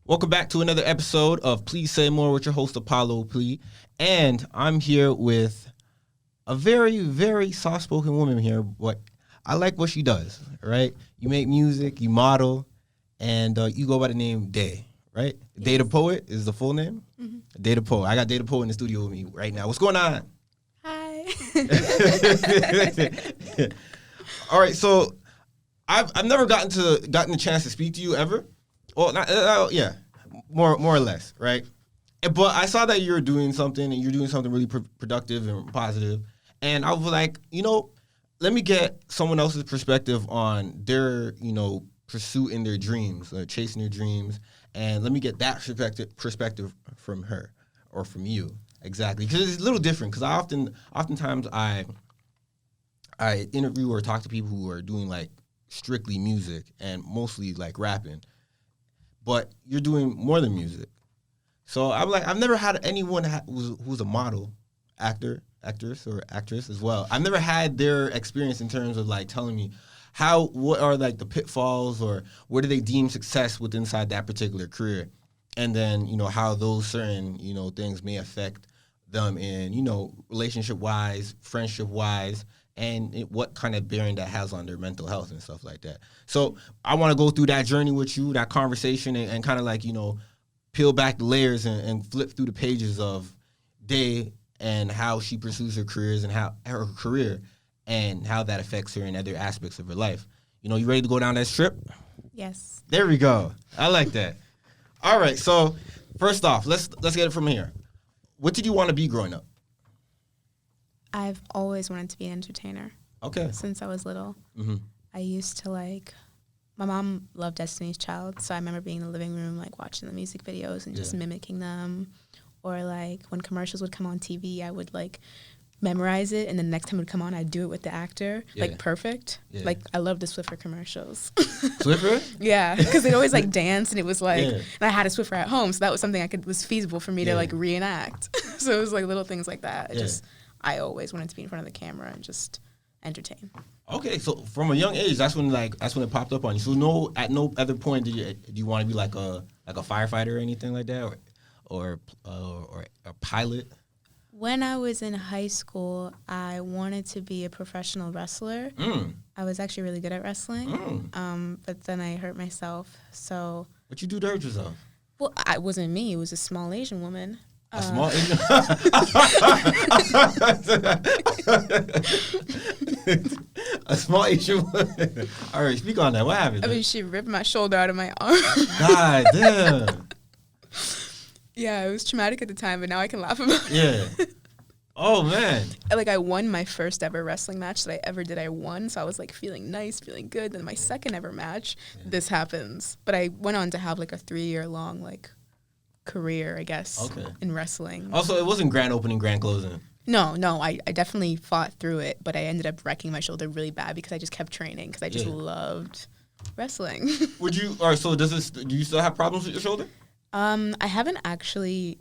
Welcome back to another episode of Please Say More with your host Apollo Plea. And I'm here with a very, very soft-spoken woman here, but I like what she does, right? You make music, you model, and you go by the name Dae, right? Yes. Dae The Poet is the full name? Mm-hmm. Dae The Poet. I got Dae The Poet in the studio with me right now. What's going on? Hi. All right, so I've never gotten the chance to speak to you ever. Well, more or less, right? But I saw that you're doing something, and you're doing something really productive and positive. And I was like, let me get someone else's perspective on their, pursuit in their dreams, chasing their dreams, and let me get that perspective from her or from you, exactly, because it's a little different. Because oftentimes I interview or talk to people who are doing like strictly music and mostly like rapping. But you're doing more than music. So I'm like, I've never had anyone who's a model, actress as well. I've never had their experience in terms of like telling me what are like the pitfalls or what do they deem success with inside that particular career. And then, how those certain, things may affect them in, relationship-wise, friendship-wise, and what kind of bearing that has on their mental health and stuff like that. So I want to go through that journey with you, that conversation, and kind of like, peel back the layers and flip through the pages of Dae and how she pursues her careers and how her career and how that affects her in other aspects of her life. You ready to go down that strip? Yes. There we go. I like that. All right. So first off, let's get it from here. What did you want to be growing up? I've always wanted to be an entertainer. Okay. Since I was little. Mm-hmm. I used to my mom loved Destiny's Child, so I remember being in the living room watching the music videos and just mimicking them. Or when commercials would come on TV, I would memorize it, and then the next time it would come on, I'd do it with the actor, perfect. Yeah. I loved the Swiffer commercials. Swiffer? Yeah, because they'd always dance, and it was and I had a Swiffer at home, so that was something was feasible for me to reenact. So it was little things like that. I always wanted to be in front of the camera and just entertain. Okay, so from a young age, that's when it popped up on you. So at no other point did you want to be like a firefighter or anything like that, or a pilot? When I was in high school, I wanted to be a professional wrestler. I was actually really good at wrestling, but then I hurt myself. So what you do to hurt yourself? Well, it wasn't me. It was a small Asian woman. A small Asian. A small Asian woman. All right, speak on that. What happened? I mean, she ripped my shoulder out of my arm. God damn. Yeah, it was traumatic at the time, but now I can laugh about it. Yeah. Oh, man. I won my first ever wrestling match that I ever did. I won, so I was feeling nice, feeling good. Then my second ever match, this happens. But I went on to have a 3-year-long career, I guess, in wrestling. Also, it wasn't grand opening, grand closing. No, I definitely fought through it, but I ended up wrecking my shoulder really bad because I just kept training because I just loved wrestling. So do you still have problems with your shoulder? I haven't actually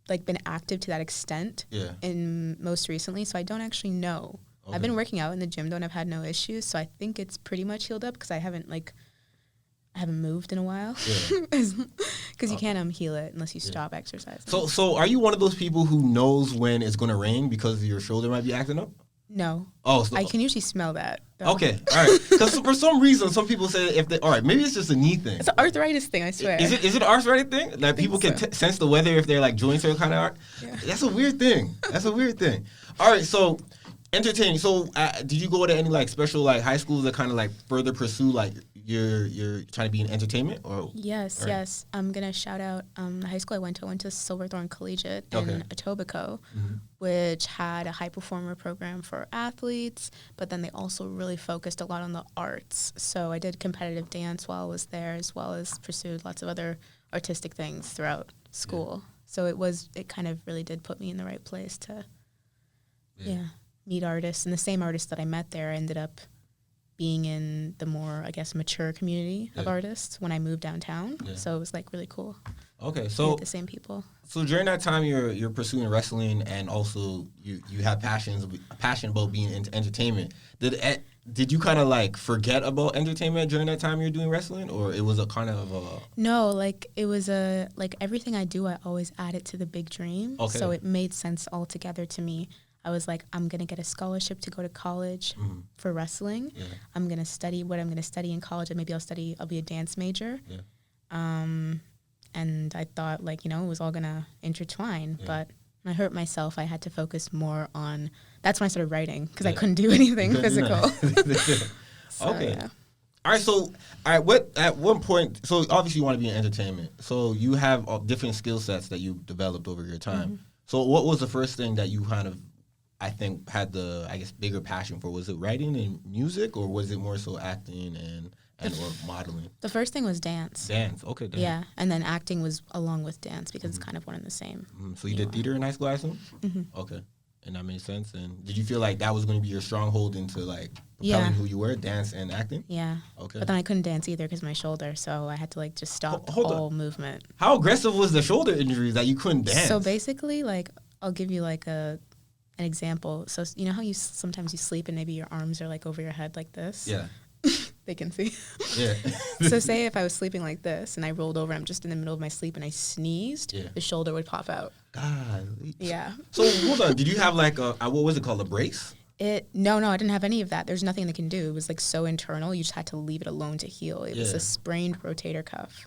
been active to that extent in most recently, so I don't actually know. Okay. I've been working out in the gym though, and I've had no issues, so I think it's pretty much healed up because I haven't moved in a while. Because you can't heal it unless you stop exercising. So are you one of those people who knows when it's going to rain because your shoulder might be acting up? No. Oh, I can usually smell that. Though. Okay, all right. Because for some reason, some people say maybe it's just a knee thing. It's an arthritis thing, I swear. Is it an arthritis thing? That people can sense the weather if their joints are kind of. Yeah. That's a weird thing. All right, so entertaining. So did you go to any special high schools that kind of further pursue you're trying to be in entertainment or? Yes. I'm gonna shout out the high school I went to Silverthorne Collegiate in Etobicoke, which had a high performer program for athletes, but then they also really focused a lot on the arts. So I did competitive dance while I was there, as well as pursued lots of other artistic things throughout school. Yeah. So it kind of really did put me in the right place to meet artists, and the same artists that I met there I ended up being in the more, I guess, mature community of artists when I moved downtown. Yeah. So it was really cool. Okay, so the same people. So during that time, you're pursuing wrestling, and also you have passion about being into entertainment. Did did you kind of like forget about entertainment during that time you were doing wrestling, or it was a kind of No, like it was like everything I do, I always add it to the big dream. Okay. So it made sense altogether to me. I was like, I'm gonna get a scholarship to go to college for wrestling. Yeah. I'm gonna study what I'm gonna study in college, and maybe I'll be a dance major. Yeah. And I thought like, it was all gonna intertwine, but when I hurt myself, I had to focus more on. That's when I started writing because I couldn't do anything physical. So, okay. Yeah. All right. So, at one point, so obviously you want to be in entertainment. So you have different skill sets that you developed over your time. Mm-hmm. So what was the first thing that you kind of, I think, had the, bigger passion for? Was it writing and music, or was it more so acting and or modeling? The first thing was dance. Dance. Okay. Dance. Yeah, and then acting was along with dance because it's kind of one and the same. Mm-hmm. So you did theater in high school, I assume? Mm-hmm. Okay. And that made sense. And did you feel like that was going to be your stronghold into like propelling who you were, dance and acting? Yeah. Okay. But then I couldn't dance either because of my shoulder, so I had to like just stop all movement. How aggressive was the shoulder injuries that you couldn't dance? So basically, like I'll give you like an example. So you know how sometimes you sleep and maybe your arms are like over your head like this? Yeah. They can see. Yeah. So say if I was sleeping like this and I rolled over, I'm just in the middle of my sleep and I sneezed, the shoulder would pop out. God. Yeah. So hold on, did you have like what was it called, a brace? No, I didn't have any of that. There's nothing they can do. It was like so internal. You just had to leave it alone to heal. It was a sprained rotator cuff.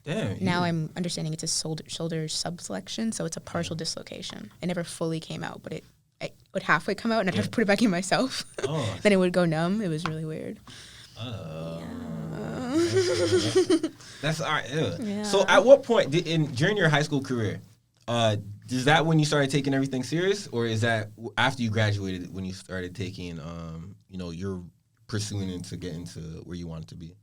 Damn. Now I'm understanding it's a shoulder subflexion, so it's a partial dislocation. It never fully came out, but it would halfway come out, and I'd have to put it back in myself. Oh. Then it would go numb. It was really weird. That's all right. Yeah. So at what point during your high school career, is that when you started taking everything serious, or is that after you graduated when you started taking, you're pursuing to get into where you wanted to be?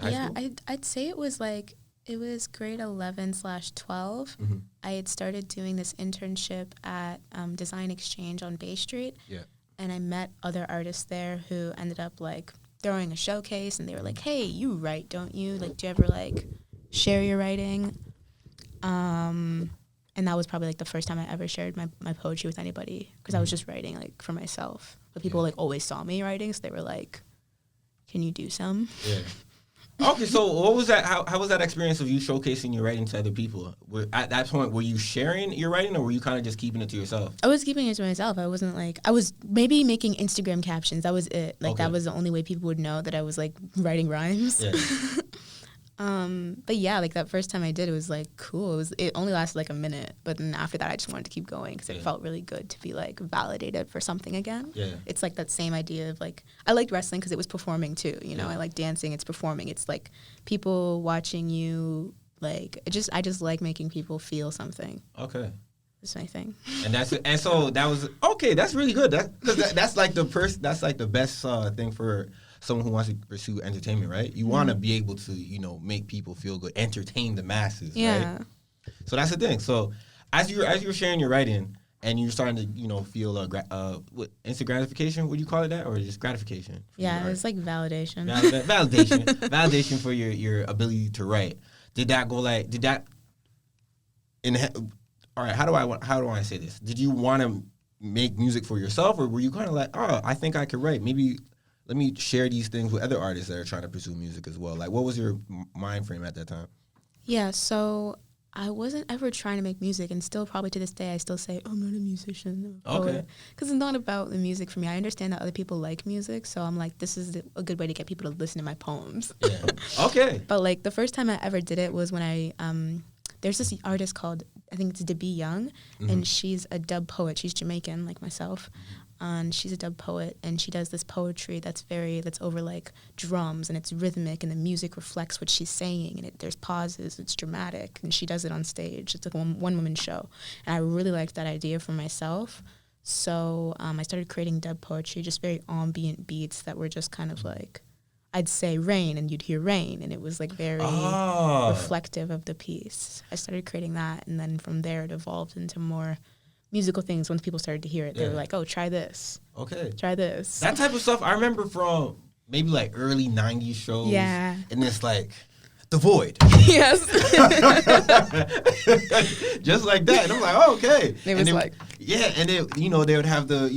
I'd say it was grade 11/12. Mm-hmm. I had started doing this internship at Design Exchange on Bay Street. Yeah. And I met other artists there who ended up like throwing a showcase, and they were like, "Hey, you write, don't you? Like, do you ever like share your writing?" And that was probably like the first time I ever shared my poetry with anybody, because I was just writing like for myself. But people like always saw me writing, so they were like, "Can you do some?" Yeah. Okay, so what was that? How was that experience of you showcasing your writing to other people? At that point, were you sharing your writing, or were you kind of just keeping it to yourself? I was keeping it to myself. I wasn't like, I was maybe making Instagram captions. That was it. Like that was the only way people would know that I was like writing rhymes. Yeah. But yeah, like that first time I did, it was like cool. It only lasted like a minute, but then after that, I just wanted to keep going because it felt really good to be like validated for something again. Yeah. It's like that same idea of like, I liked wrestling because it was performing too. I like dancing. It's performing. It's like people watching you. Like I just like making people feel something. Okay. That's my thing. And so that was okay. That's really good. That's like the best thing for someone who wants to pursue entertainment, right? You want to be able to, make people feel good, entertain the masses, right? So that's the thing. So as you were sharing your writing and you're starting to, feel instant gratification, would you call it that, or just gratification? Yeah, it's like validation. Validation for your ability to write. All right, how do I say this? Did you want to make music for yourself, or were you kind of like, oh, I think I could write, maybe let me share these things with other artists that are trying to pursue music as well? Like, what was your mind frame at that time? Yeah, so I wasn't ever trying to make music, and still probably to this day I still say, I'm not a musician. Okay. Because it's not about the music for me. I understand that other people like music, so I'm like, this is a good way to get people to listen to my poems. Yeah. Okay. But like the first time I ever did it was when there's this artist called, I think it's Dae Young, and she's a dub poet. She's Jamaican, like myself. And she's a dub poet, and she does this poetry that's over like drums, and it's rhythmic, and the music reflects what she's saying, and there's pauses, it's dramatic, and she does it on stage. It's like a one-woman show, and I really liked that idea for myself. So I started creating dub poetry, just very ambient beats that were just kind of like, I'd say rain, and you'd hear rain, and it was like very reflective of the piece. I started creating that, and then from there it evolved into more musical things. Once people started to hear it, they were like, oh, try this. Okay. Try this. That type of stuff I remember from maybe like early 90s shows. Yeah. And it's like, The Void. Yes. Just like that. And I'm like, oh, okay. It was like. Yeah, and they, they would have the,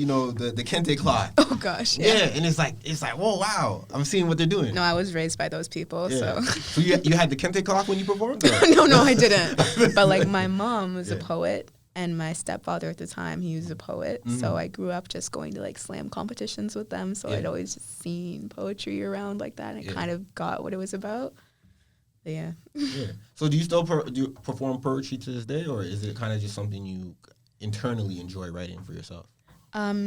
the kente cloth. Oh gosh, yeah. And it's like, whoa, wow, I'm seeing what they're doing. No, I was raised by those people, so. So you had the kente cloth when you performed? No, I didn't. But like my mom was a poet, and my stepfather at the time, he was a poet. Mm-hmm. So I grew up just going to like slam competitions with them. So I'd always just seen poetry around like that, and kind of got what it was about. But yeah. So do you still do you perform poetry to this day, or is it kind of just something you internally enjoy writing for yourself?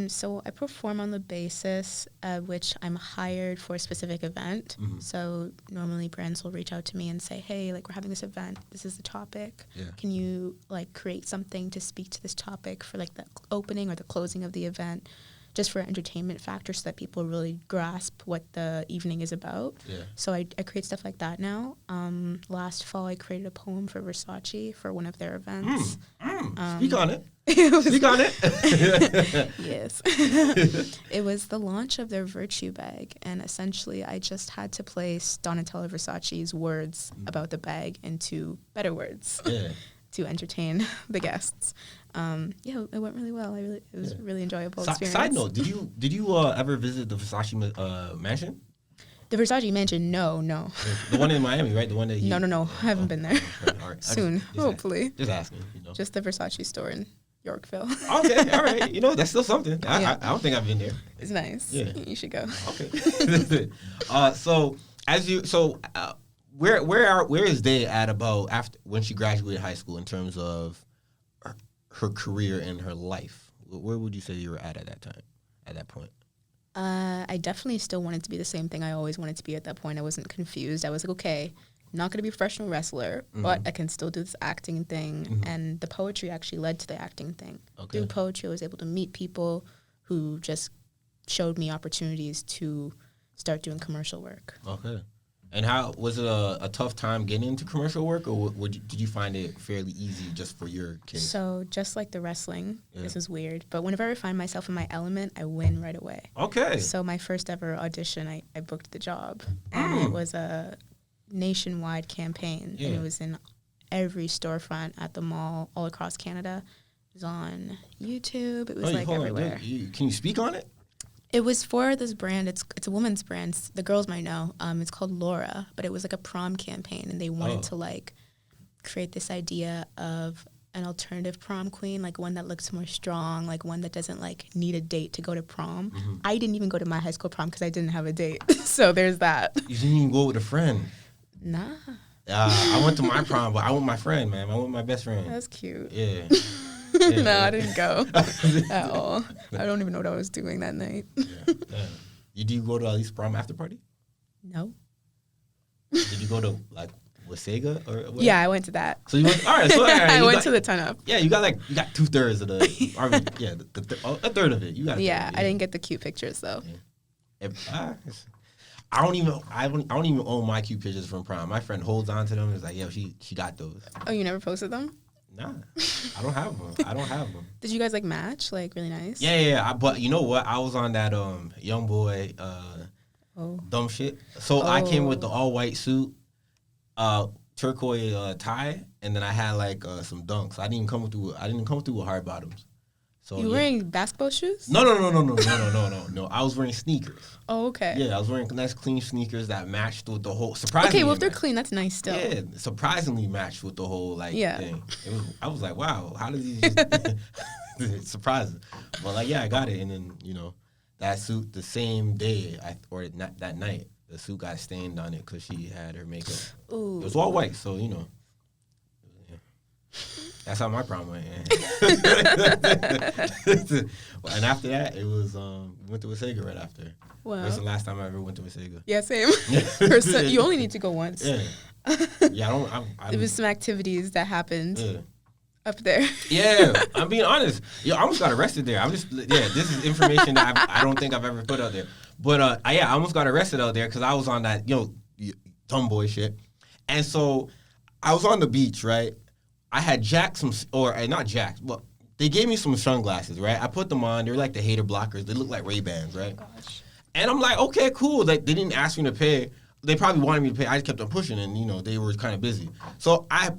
So I perform on the basis of which I'm hired for a specific event. Mm-hmm. So normally brands will reach out to me and say, hey, like, we're having this event. This is the topic. Yeah. Can you like create something to speak to this topic for like the opening or the closing of the event, just for entertainment factor, so that people really grasp what the evening is about. Yeah. So I create stuff like that now. Last fall, I created a poem for Versace for one of their events. Speak on it. Speak on it. Yes. It was the launch of their Virtue bag, and essentially I just had to place Donatella Versace's words about the bag into better words to entertain the guests. It went really well. It was a really enjoyable experience. Side note, did you ever visit the Versace mansion? The Versace mansion? No. The one in Miami, right? The one that No. I haven't been there. All right. Soon, hopefully. Just asking. Just the Versace store in Yorkville. Okay, all right. That's still something. I don't think I've been there. It's nice. Yeah. You should go. Okay. Where is Dae at about after when she graduated high school in terms of her career and her life? Where would you say you were at that time, at that point? I definitely still wanted to be the same thing I always wanted to be at that point. I wasn't confused. I was like, okay, I'm not going to be a professional wrestler, but I can still do this acting thing. Mm-hmm. And the poetry actually led to the acting thing. Okay. Through poetry, I was able to meet people who just showed me opportunities to start doing commercial work. Okay. And how was it a tough time getting into commercial work, or did you find it fairly easy just for your case? So just like the wrestling, this is weird, but whenever I find myself in my element, I win right away. Okay. So my first ever audition, I booked the job, and it was a nationwide campaign, and it was in every storefront at the mall all across Canada. It was on YouTube. It was everywhere. Can you speak on it? It was for this brand. It's a woman's brand. The girls might know. It's called Laura, but it was like a prom campaign, and they wanted to like create this idea of an alternative prom queen, like one that looks more strong, like one that doesn't like need a date to go to prom. Mm-hmm. I didn't even go to my high school prom because I didn't have a date. So there's that. You didn't even go with a friend? Nah. I went to my prom, but I went with my friend, man. I went with my best friend. That's cute. Yeah. No, I didn't go at all. I don't even know what I was doing that night. Did you go to at least prom after party? No. Did you go to like Wasaga or what? Yeah, I went to that. So you went. All right. I went to the ton up. Yeah, you got 2/3 of the. A third of it. You got. Yeah, I didn't get the cute pictures though. Yeah. I don't even own my cute pictures from prom. My friend holds on to them and is like, yo, she got those. Oh, you never posted them? Nah, I don't have them. Did you guys like match? Like really nice? Yeah. But you know what? I was on that young boy dumb shit. So I came with the all white suit, turquoise tie, and then I had like some dunks. I didn't come through with hard bottoms. So you wearing basketball shoes? No. I was wearing sneakers. Oh, okay. Yeah, I was wearing nice clean sneakers that matched with the whole. Surprisingly, okay, well if they're clean, that's nice still. Yeah, surprisingly matched with the whole thing. I was like, wow, how did these? It's surprising, but I got it, and then that suit the same day that night, the suit got stained on it because she had her makeup. Ooh. It was all white, so That's how my prom went. And after that, it was we went to Wasaga right after. Wow. That was the last time I ever went to Wasaga. Yeah, same. You only need to go once. Yeah. There was some activities that happened up there. Yeah, I'm being honest. I almost got arrested there. This is information that I don't think I've ever put out there. But I almost got arrested out there because I was on that tomboy shit. And so I was on the beach, right? I had not jacked, but they gave me some sunglasses, right? I put them on. They're like the hater blockers. They look like Ray-Bans, right? Oh, gosh. And I'm like, okay, cool. They didn't ask me to pay. They probably wanted me to pay. I just kept on pushing, and they were kind of busy. So I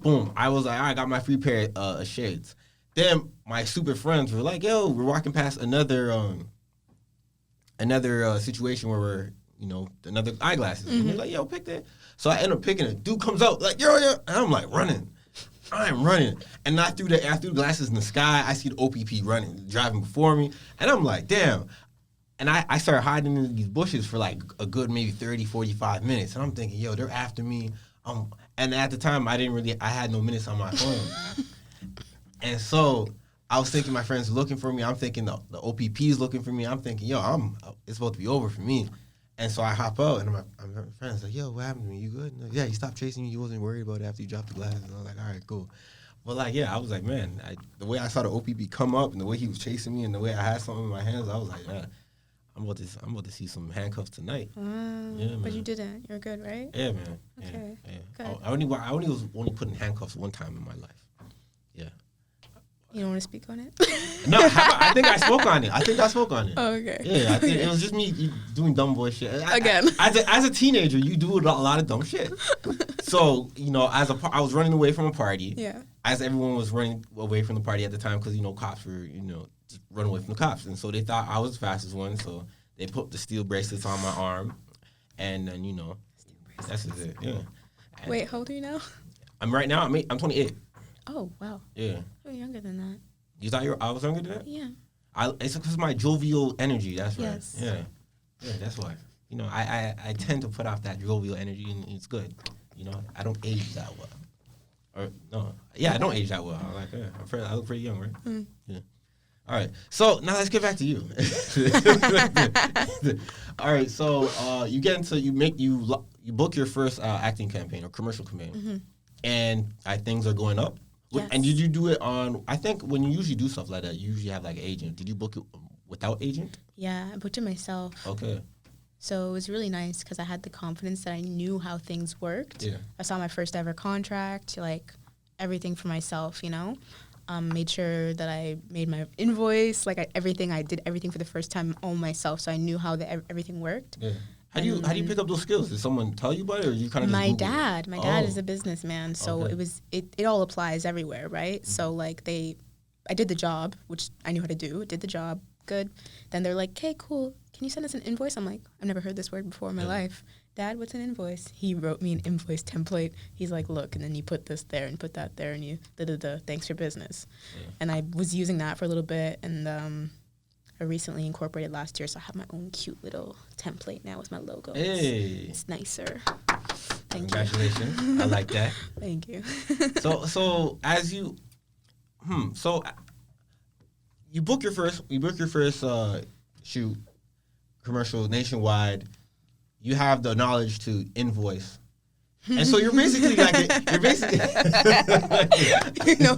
was like, I got my free pair of shades. then my stupid friends were like, yo, we're walking past another situation where we're, another eyeglasses. And they're like, yo, pick that. So I end up picking it. Dude comes out like, yo. And I'm like, running. I'm running. And I threw the glasses in the sky. I see the OPP driving before me. And I'm like, damn. And I started hiding in these bushes for like a good maybe 30, 45 minutes. And I'm thinking, yo, they're after me. And at the time, I had no minutes on my phone. And so I was thinking my friends are looking for me. I'm thinking the OPP is looking for me. I'm thinking, yo, it's about to be over for me. And so I hop out, and my friends like, yo, what happened to me? You good? Yeah, you stopped chasing me. You wasn't worried about it after you dropped the glasses. And I was like, all right, cool. But like, yeah, I was like, man, the way I saw the OPP come up and the way he was chasing me and the way I had something in my hands, I was like, man, I'm about to see some handcuffs tonight. Yeah, man. But you didn't. You're good, right? Yeah, man. Okay. Yeah. Good. I only was put in handcuffs one time in my life. Yeah. You don't want to speak on it? No, I think I spoke on it. Oh, okay. Yeah, I think it was just me doing dumb boy shit. Again. As a teenager, you do a lot of dumb shit. So, I was running away from a party. Yeah. As everyone was running away from the party at the time because, cops were, just run away from the cops. And so they thought I was the fastest one. So they put the steel bracelets on my arm. And then, that's just it. Yeah. And wait, how old are you now? I'm 28. Oh, wow. Yeah. You're younger than that. You thought I was younger than that? Yeah. It's because of my jovial energy. That's right. Yes. Yeah, that's why. I tend to put off that jovial energy, and it's good. I don't age that well. Or no, yeah, I don't age that well. I'm like, I look pretty young, right? Mm. Yeah. All right. So now let's get back to you. All right. So you get into you book your first acting campaign or commercial campaign, and things are going up. Yes. And did you do it on, I think when you usually do stuff like that, you usually have like an agent. Did you book it without agent? Yeah, I booked it myself. Okay. So it was really nice because I had the confidence that I knew how things worked. Yeah. I saw my first ever contract, like everything for myself, made sure that I made my invoice, like I did everything for the first time all myself. So I knew how everything worked. Yeah. How do you pick up those skills? Did someone tell you about it, or you kind of my just dad? My dad is a businessman, so okay. it all applies everywhere, right? Mm-hmm. So like I did the job, which I knew how to do. Did the job, good. Then they're like, "Okay, cool. Can you send us an invoice?" I'm like, "I've never heard this word before in my life." Dad, what's an invoice? He wrote me an invoice template. He's like, "Look, and then you put this there and put that there, and you thanks for business." Yeah. And I was using that for a little bit, and I recently incorporated last year, so I have my own cute little template now with my logo. Hey. It's nicer. Congratulations. I like that. Thank you. So as you book your first shoot commercial nationwide, you have the knowledge to invoice. And so you're basically you know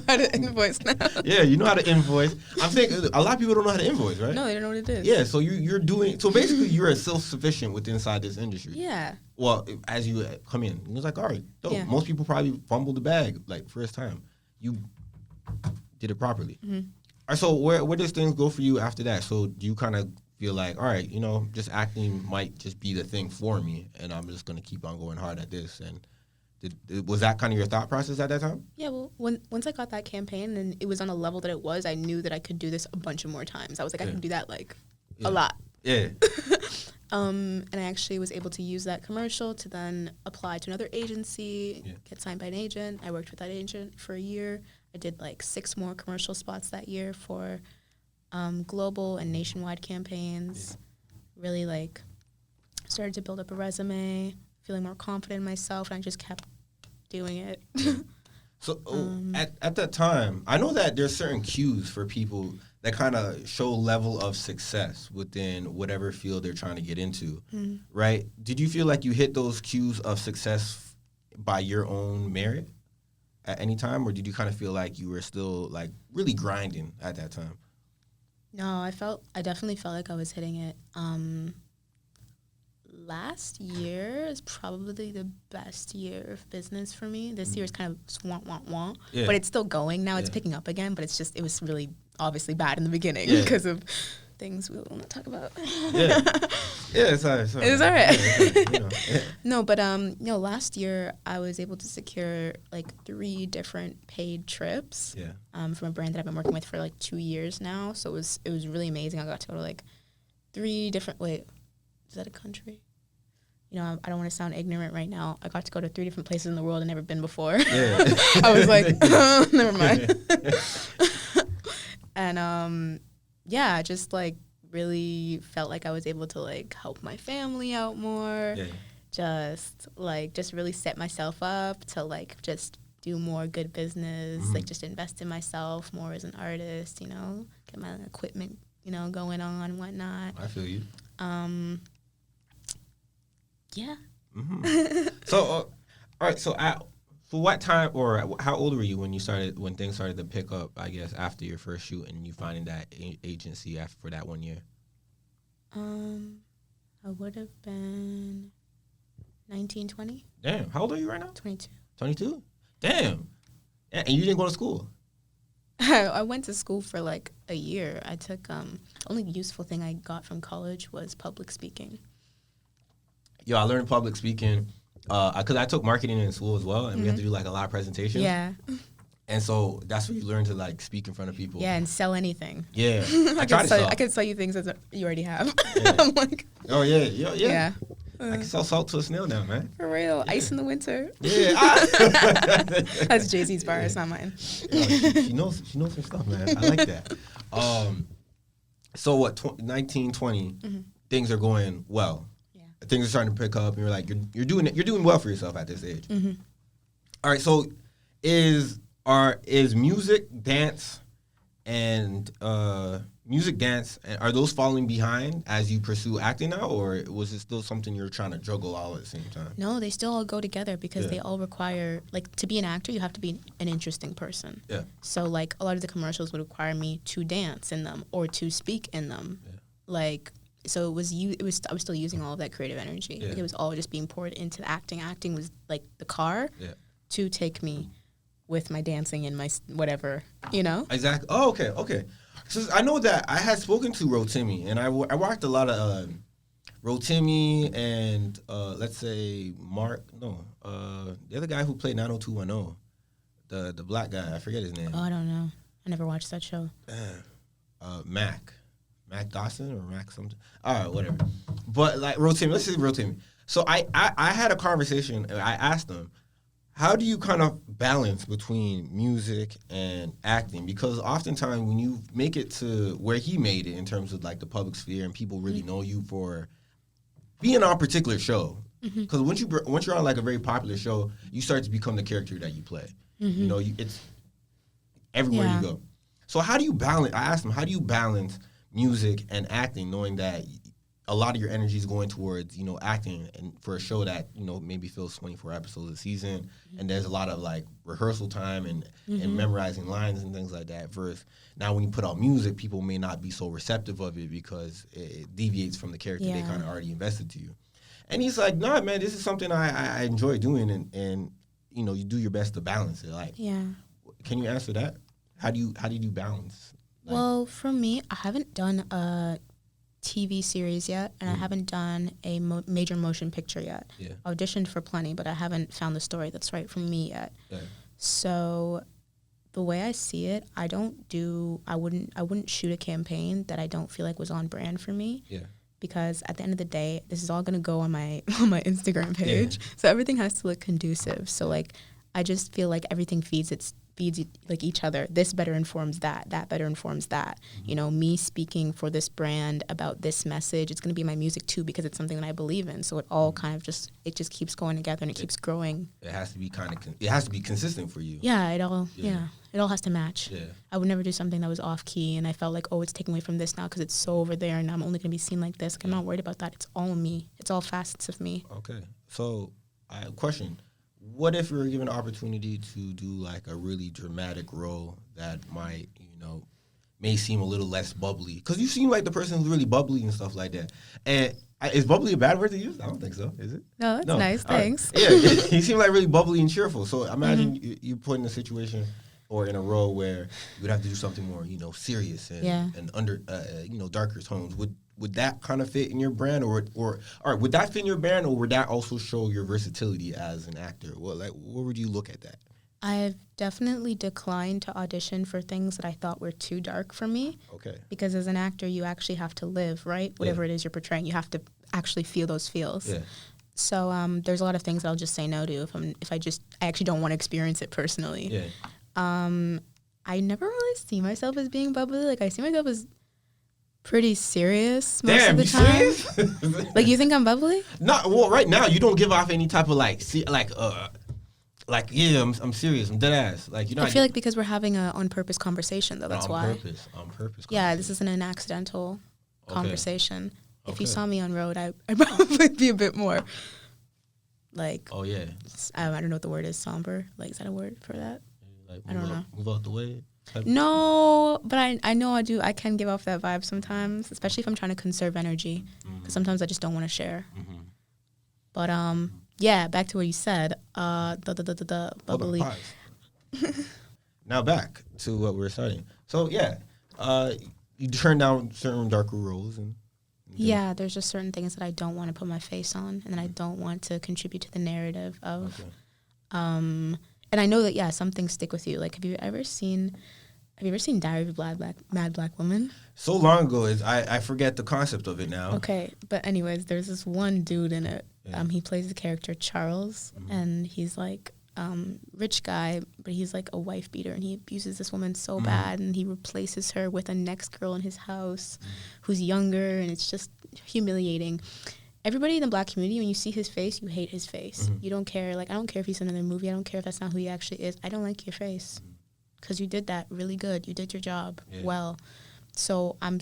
how to invoice now. Yeah, you know how to invoice. I'm thinking a lot of people don't know how to invoice, right? No, they don't know what it is. Yeah, so you're doing, so basically you're self-sufficient inside this industry. Yeah. Well, as you come in, it was like, all right, dope. Yeah. Most people probably fumbled the bag like first time. You did it properly. Mm-hmm. All right, so where does things go for you after that? So do you kind of feel like, all right, just acting might just be the thing for me, and I'm just going to keep on going hard at this? And was that kind of your thought process at that time? Yeah, well, once I got that campaign and it was on a level that it was, I knew that I could do this a bunch of more times. I was like, I can do that a lot. Yeah. And I actually was able to use that commercial to then apply to another agency, get signed by an agent. I worked with that agent for a year. I did 6 more commercial spots that year for global and nationwide campaigns. Really started to build up a resume, feeling more confident in myself, and I just kept doing it. So at that time, I know that there's certain cues for people that kind of show level of success within whatever field they're trying to get into, right? Did you feel like you hit those cues of success by your own merit at any time, or did you kind of feel like you were still really grinding at that time? No, I definitely felt like I was hitting it. Last year is probably the best year of business for me. This year is kind of swamp, but it's still going now. It's picking up again, but it was really obviously bad in the beginning because of things we will not talk about. Yeah, it's all right. It's all right. Yeah. No, but last year I was able to secure like 3 different paid trips. Yeah. From a brand that I've been working with for like 2 years now. So it was really amazing. I got to go to like 3 different. Wait, is that a country? I don't want to sound ignorant right now. I got to go to 3 different places in the world I've never been before. Yeah. I was like, never mind. And I just like really felt like I was able to like help my family out more. Yeah. Just really set myself up to like just do more good business, like just invest in myself more as an artist, get my equipment, going on and whatnot. I feel you. Yeah. So, all right. So, for what time or how old were you when things started to pick up? I guess after your first shoot and you finding that agency for that 1 year. I would have been 19, 20. Damn. How old are you right now? 22. 22. Damn. Yeah, and you didn't go to school. I went to school for like a year. I took only useful thing I got from college was public speaking. Yo, I learned public speaking because I took marketing in school as well, and we had to do like a lot of presentations. Yeah. And so that's where you learn to like speak in front of people. Yeah, and sell anything. Yeah. I can sell you things that you already have. Yeah. I'm like, oh yeah, yeah. yeah. I can sell salt to a snail now, man. For real, ice in the winter. Yeah. That's Jay-Z's bar. It's not mine. She knows her stuff, man. I like that. So what? 19, 20, things are going well. Yeah. Things are starting to pick up, and you're like, you're doing well for yourself at this age. All right. So is music, dance, and are those falling behind as you pursue acting now, or was it still something you're trying to juggle all at the same time? No, they still all go together because they all require, like, to be an actor, you have to be an interesting person. Yeah. So, like, a lot of the commercials would require me to dance in them or to speak in them. Yeah. Like, so I was still using all of that creative energy. Yeah. Like, it was all just being poured into acting. Acting was like the car to take me with my dancing and my whatever, Exactly. Oh, okay. So I know that I had spoken to Rotimi, and I watched a lot of Rotimi and let's say the other guy who played 90210, the black guy. I forget his name. Oh, I don't know. I never watched that show. Mac Dawson or Mac something. All right, whatever. But like Rotimi, let's say Rotimi. So I had a conversation. I asked him, how do you kind of balance between music and acting? Because oftentimes when you make it to where he made it in terms of like the public sphere and people really know you for being on a particular show, because once you're on like a very popular show, you start to become the character that you play. It's everywhere you go. So how do you balance? I asked him, how do you balance music and acting, knowing that a lot of your energy is going towards, acting, and for a show that, maybe fills 24 episodes a season, and there's a lot of like rehearsal time and memorizing lines and things like that. Versus now when you put out music, people may not be so receptive of it because it deviates from the character they kind of already invested to you. And he's like, no, man, this is something I enjoy doing, and you do your best to balance it. Like, can you answer that? How do you balance? Like, well, for me, I haven't done a TV series yet, and I haven't done a major motion picture yet. Yeah. Auditioned for plenty, but I haven't found the story that's right for me yet. Yeah. So the way I see it, I wouldn't shoot a campaign that I don't feel like was on brand for me. Yeah. Because at the end of the day, this is all gonna go on my Instagram page. Yeah. So everything has to look conducive. So like I just feel like everything feeds like each other. This better informs that better informs that. Me speaking for this brand about this message, it's going to be my music too, because it's something that I believe in. So it all kind of just keeps going together, and it keeps growing. It has to be it has to be consistent for you. Yeah, it all has to match. Yeah. I would never do something that was off key and I felt like, oh, it's taken away from this now because it's so over there and I'm only going to be seen like this. Like, I'm not worried about that. It's all me. It's all facets of me. Okay. So I have a question. What if you were given an opportunity to do like a really dramatic role that might, may seem a little less bubbly? Because you seem like the person who's really bubbly and stuff like that. And is bubbly a bad word to use? I don't think so. Is it? No, it's nice. Thanks. Right. Yeah, you seem like really bubbly and cheerful. So imagine you put in a situation or in a role where you would have to do something more, serious and under, darker tones, would that kind of fit in your brand, or all right, would that fit in your brand, or would that also show your versatility as an actor? Where would you look at that? I've definitely declined to audition for things that I thought were too dark for me. Okay. Because as an actor, you actually have to live, right? Whatever it is you're portraying, you have to actually feel those feels. Yeah. So there's a lot of things that I'll just say no to if I actually don't want to experience it personally. Yeah. I never really see myself as being bubbly. Like, I see myself as pretty serious most of the time. Like, you think I'm bubbly? No, well, right now you don't give off any type of I'm serious. I'm dead ass. Like, I feel like because we're having a on purpose conversation, though. That's why. On purpose. Yeah, this isn't an accidental conversation. Okay. If you saw me on road, I'd probably be a bit more like. Oh yeah. I don't know what the word is. Somber. Like, is that a word for that? Like, I don't know. Move out the way. No, but I know I do. I can give off that vibe sometimes, especially if I'm trying to conserve energy. Because sometimes I just don't want to share. Mm-hmm. But yeah, back to what you said. The bubbly. Now back to what we were starting. So yeah, you turn down certain darker roles and. Yeah, there's just certain things that I don't want to put my face on, and that I don't want to contribute to the narrative of. Okay. And I know that some things stick with you. Like, have you ever seen Diary of a Mad Black Woman? So long ago, I forget the concept of it now. Okay, but anyways, there's this one dude in it. Yeah. He plays the character Charles, and he's like rich guy, but he's like a wife beater, and he abuses this woman so bad, and he replaces her with a next girl in his house who's younger, and it's just humiliating. Everybody in the Black community, when you see his face, you hate his face. You don't care. Like, I don't care if he's in another movie. I don't care if that's not who he actually is. I don't like your face because you did that really good. You did your job well. So I'm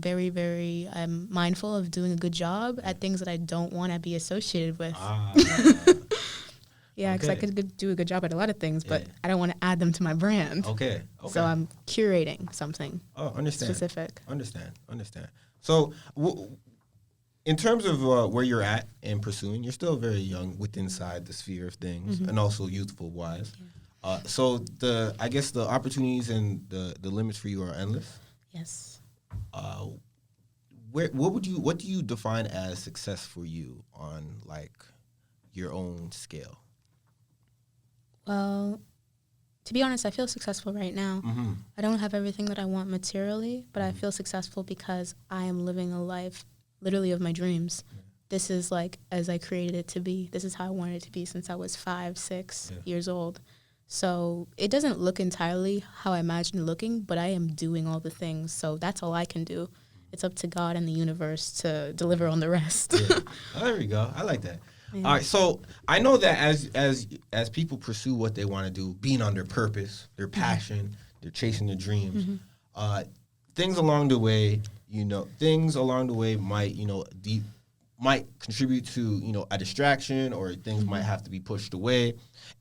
very, very mindful of doing a good job at things that I don't want to be associated with. Yeah, because I could do a good job at a lot of things, but I don't want to add them to my brand. Okay. So I'm curating something specific. Understand. So in terms of where you're at and pursuing, you're still very young inside the sphere of things, and also youthful-wise. Yeah. So I guess the opportunities and the limits for you are endless. Yes. What do you define as success for you on like your own scale? Well, to be honest, I feel successful right now. I don't have everything that I want materially, but I feel successful because I am living a life literally of my dreams. This is like as I created it to be. This is how I wanted it to be since I was 5, 6 years old. So it doesn't look entirely how I imagined looking, but I am doing all the things. So that's all I can do. It's up to God and the universe to deliver on the rest. Oh, there we go. I like that. Yeah. All right, so I know that as people pursue what they want to do, being on their purpose, their passion, they're chasing their dreams. Things along the way, might contribute to a distraction, or things might have to be pushed away,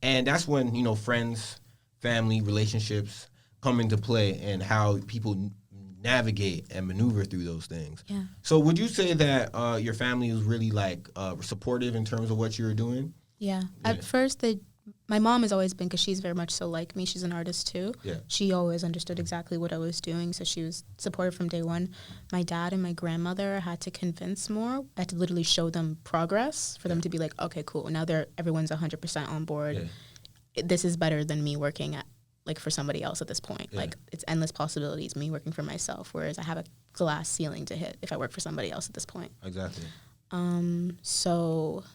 and that's when friends, family, relationships come into play, and how people navigate and maneuver through those things. Yeah. So would you say that your family was really supportive in terms of what you were doing? Yeah. At first, my mom has always been, because she's very much so like me. She's an artist too. Yeah. She always understood exactly what I was doing, so she was supportive from day one. My dad and my grandmother had to convince more. I had to literally show them progress for them to be like, okay, cool. Now everyone's 100% on board. Yeah. This is better than me working for somebody else at this point. Yeah. Like, it's endless possibilities, me working for myself, whereas I have a glass ceiling to hit if I work for somebody else at this point. Exactly. So,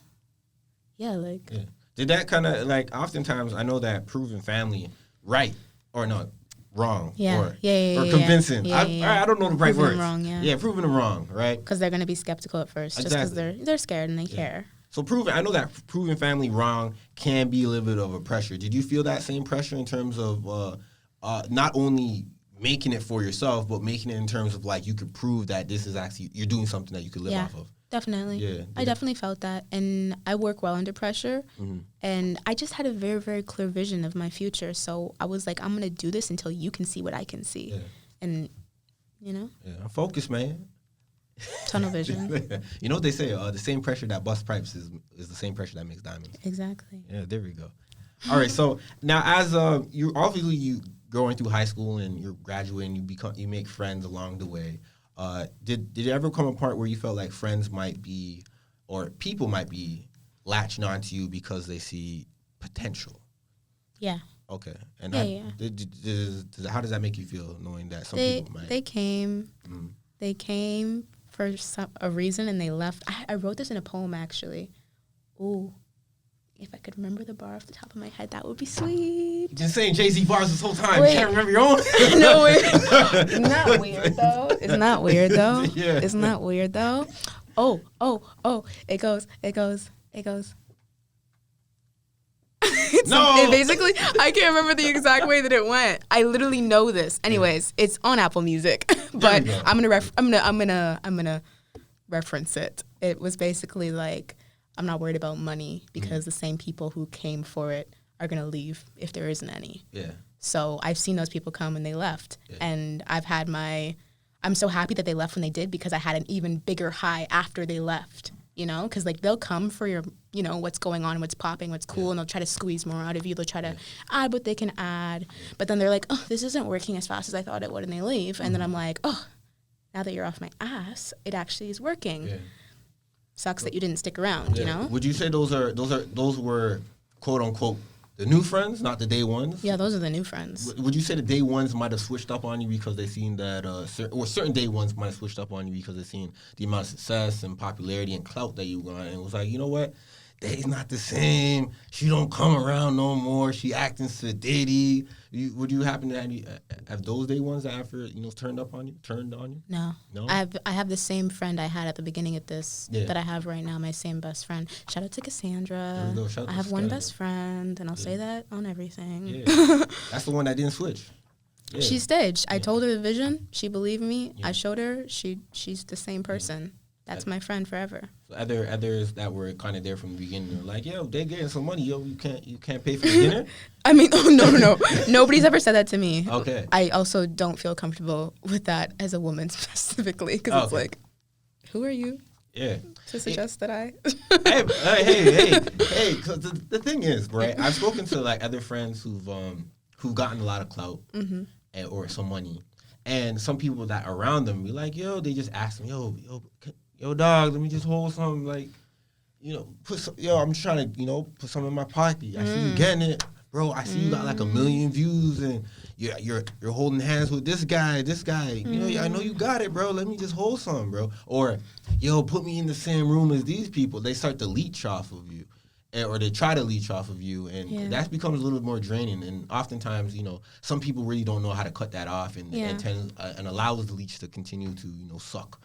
yeah, Yeah. Did that kind of, oftentimes I know that proving family right or not wrong or convincing. I don't know the right words. Wrong, proving them wrong, right? Because they're going to be skeptical at first, just because they're scared and they care. So I know that proving family wrong can be a little bit of a pressure. Did you feel that same pressure in terms of not only making it for yourself, but making it in terms of you could prove that this is actually, you're doing something that you could live off of? Definitely. Yeah. I definitely felt that. And I work well under pressure. And I just had a very, very clear vision of my future. So I was like, I'm going to do this until you can see what I can see. Yeah. And, Yeah, I'm focused, man. Tunnel vision. You know what they say? The same pressure that busts pipes is the same pressure that makes diamonds. Exactly. Yeah, there we go. All right. So now, as you going through high school and you're graduating, you make friends along the way. Did it ever come a part where you felt like friends might be, or people might be, latching onto you because they see potential? Yeah. Okay. And yeah. how does that make you feel, knowing that some people might? They came. Mm-hmm. They came for a reason and they left. I wrote this in a poem, actually. Ooh. If I could remember the bar off the top of my head, that would be sweet. You've been saying Jay-Z bars this whole time. Wait. You can't remember your own? No, wait. Isn't that weird, though? Isn't that weird, though? Yeah. Isn't that weird, though? Oh. It goes. No. Basically, I can't remember the exact way that it went. I literally know this. Anyways, it's on Apple Music, but I'm gonna reference it. It was basically like, I'm not worried about money because the same people who came for it are gonna leave if there isn't any. Yeah. So I've seen those people come and they left, and I'm so happy that they left when they did, because I had an even bigger high after they left. You know, because like they'll come for your, you know, what's going on, what's popping, what's cool, and they'll try to squeeze more out of you. They'll try to add what they can add, but then they're like, oh, this isn't working as fast as I thought it would, and they leave. And then I'm like, oh, now that you're off my ass, it actually is working. Yeah. Sucks that you didn't stick around. You know? Would you say those were quote unquote the new friends, not the day ones? Yeah, those are the new friends. Would you say the day ones might have switched up on you because they seen that, or certain day ones might have switched up on you because they seen the amount of success and popularity and clout that you got, and it was like, you know what? Day's not the same. She don't come around no more. She acting sedity. Would you happen to have those day ones that after, you know, turned on you? No. I have the same friend I had at the beginning of this that I have right now, my same best friend. Shout out to Cassandra. I have one best friend, and I'll say that on everything. Yeah. That's the one that didn't switch. Yeah. She stayed. I told her the vision. She believed me. Yeah. I showed her. She's the same person. That's my friend forever. So others that were kind of there from the beginning are like, yo, they getting some money, yo, you can't pay for the dinner. I mean, no. Nobody's ever said that to me. Okay. I also don't feel comfortable with that as a woman specifically, because it's like, who are you? Yeah. To suggest that I. hey. Because the thing is, right? I've spoken to like other friends who've gotten a lot of clout or some money, and some people that are around them be like, yo, they just ask them, yo, dog, let me just hold something, like, you know, I'm just trying to, you know, put something in my pocket. I see you getting it, bro. I see you got like 1 million views, and you're holding hands with this guy. You know, I know you got it, bro. Let me just hold something, bro. Or, yo, put me in the same room as these people. They start to leech off of you, or they try to leech off of you, and that becomes a little bit more draining. And oftentimes, you know, some people really don't know how to cut that off, and and allows the leech to continue to, you know, suck.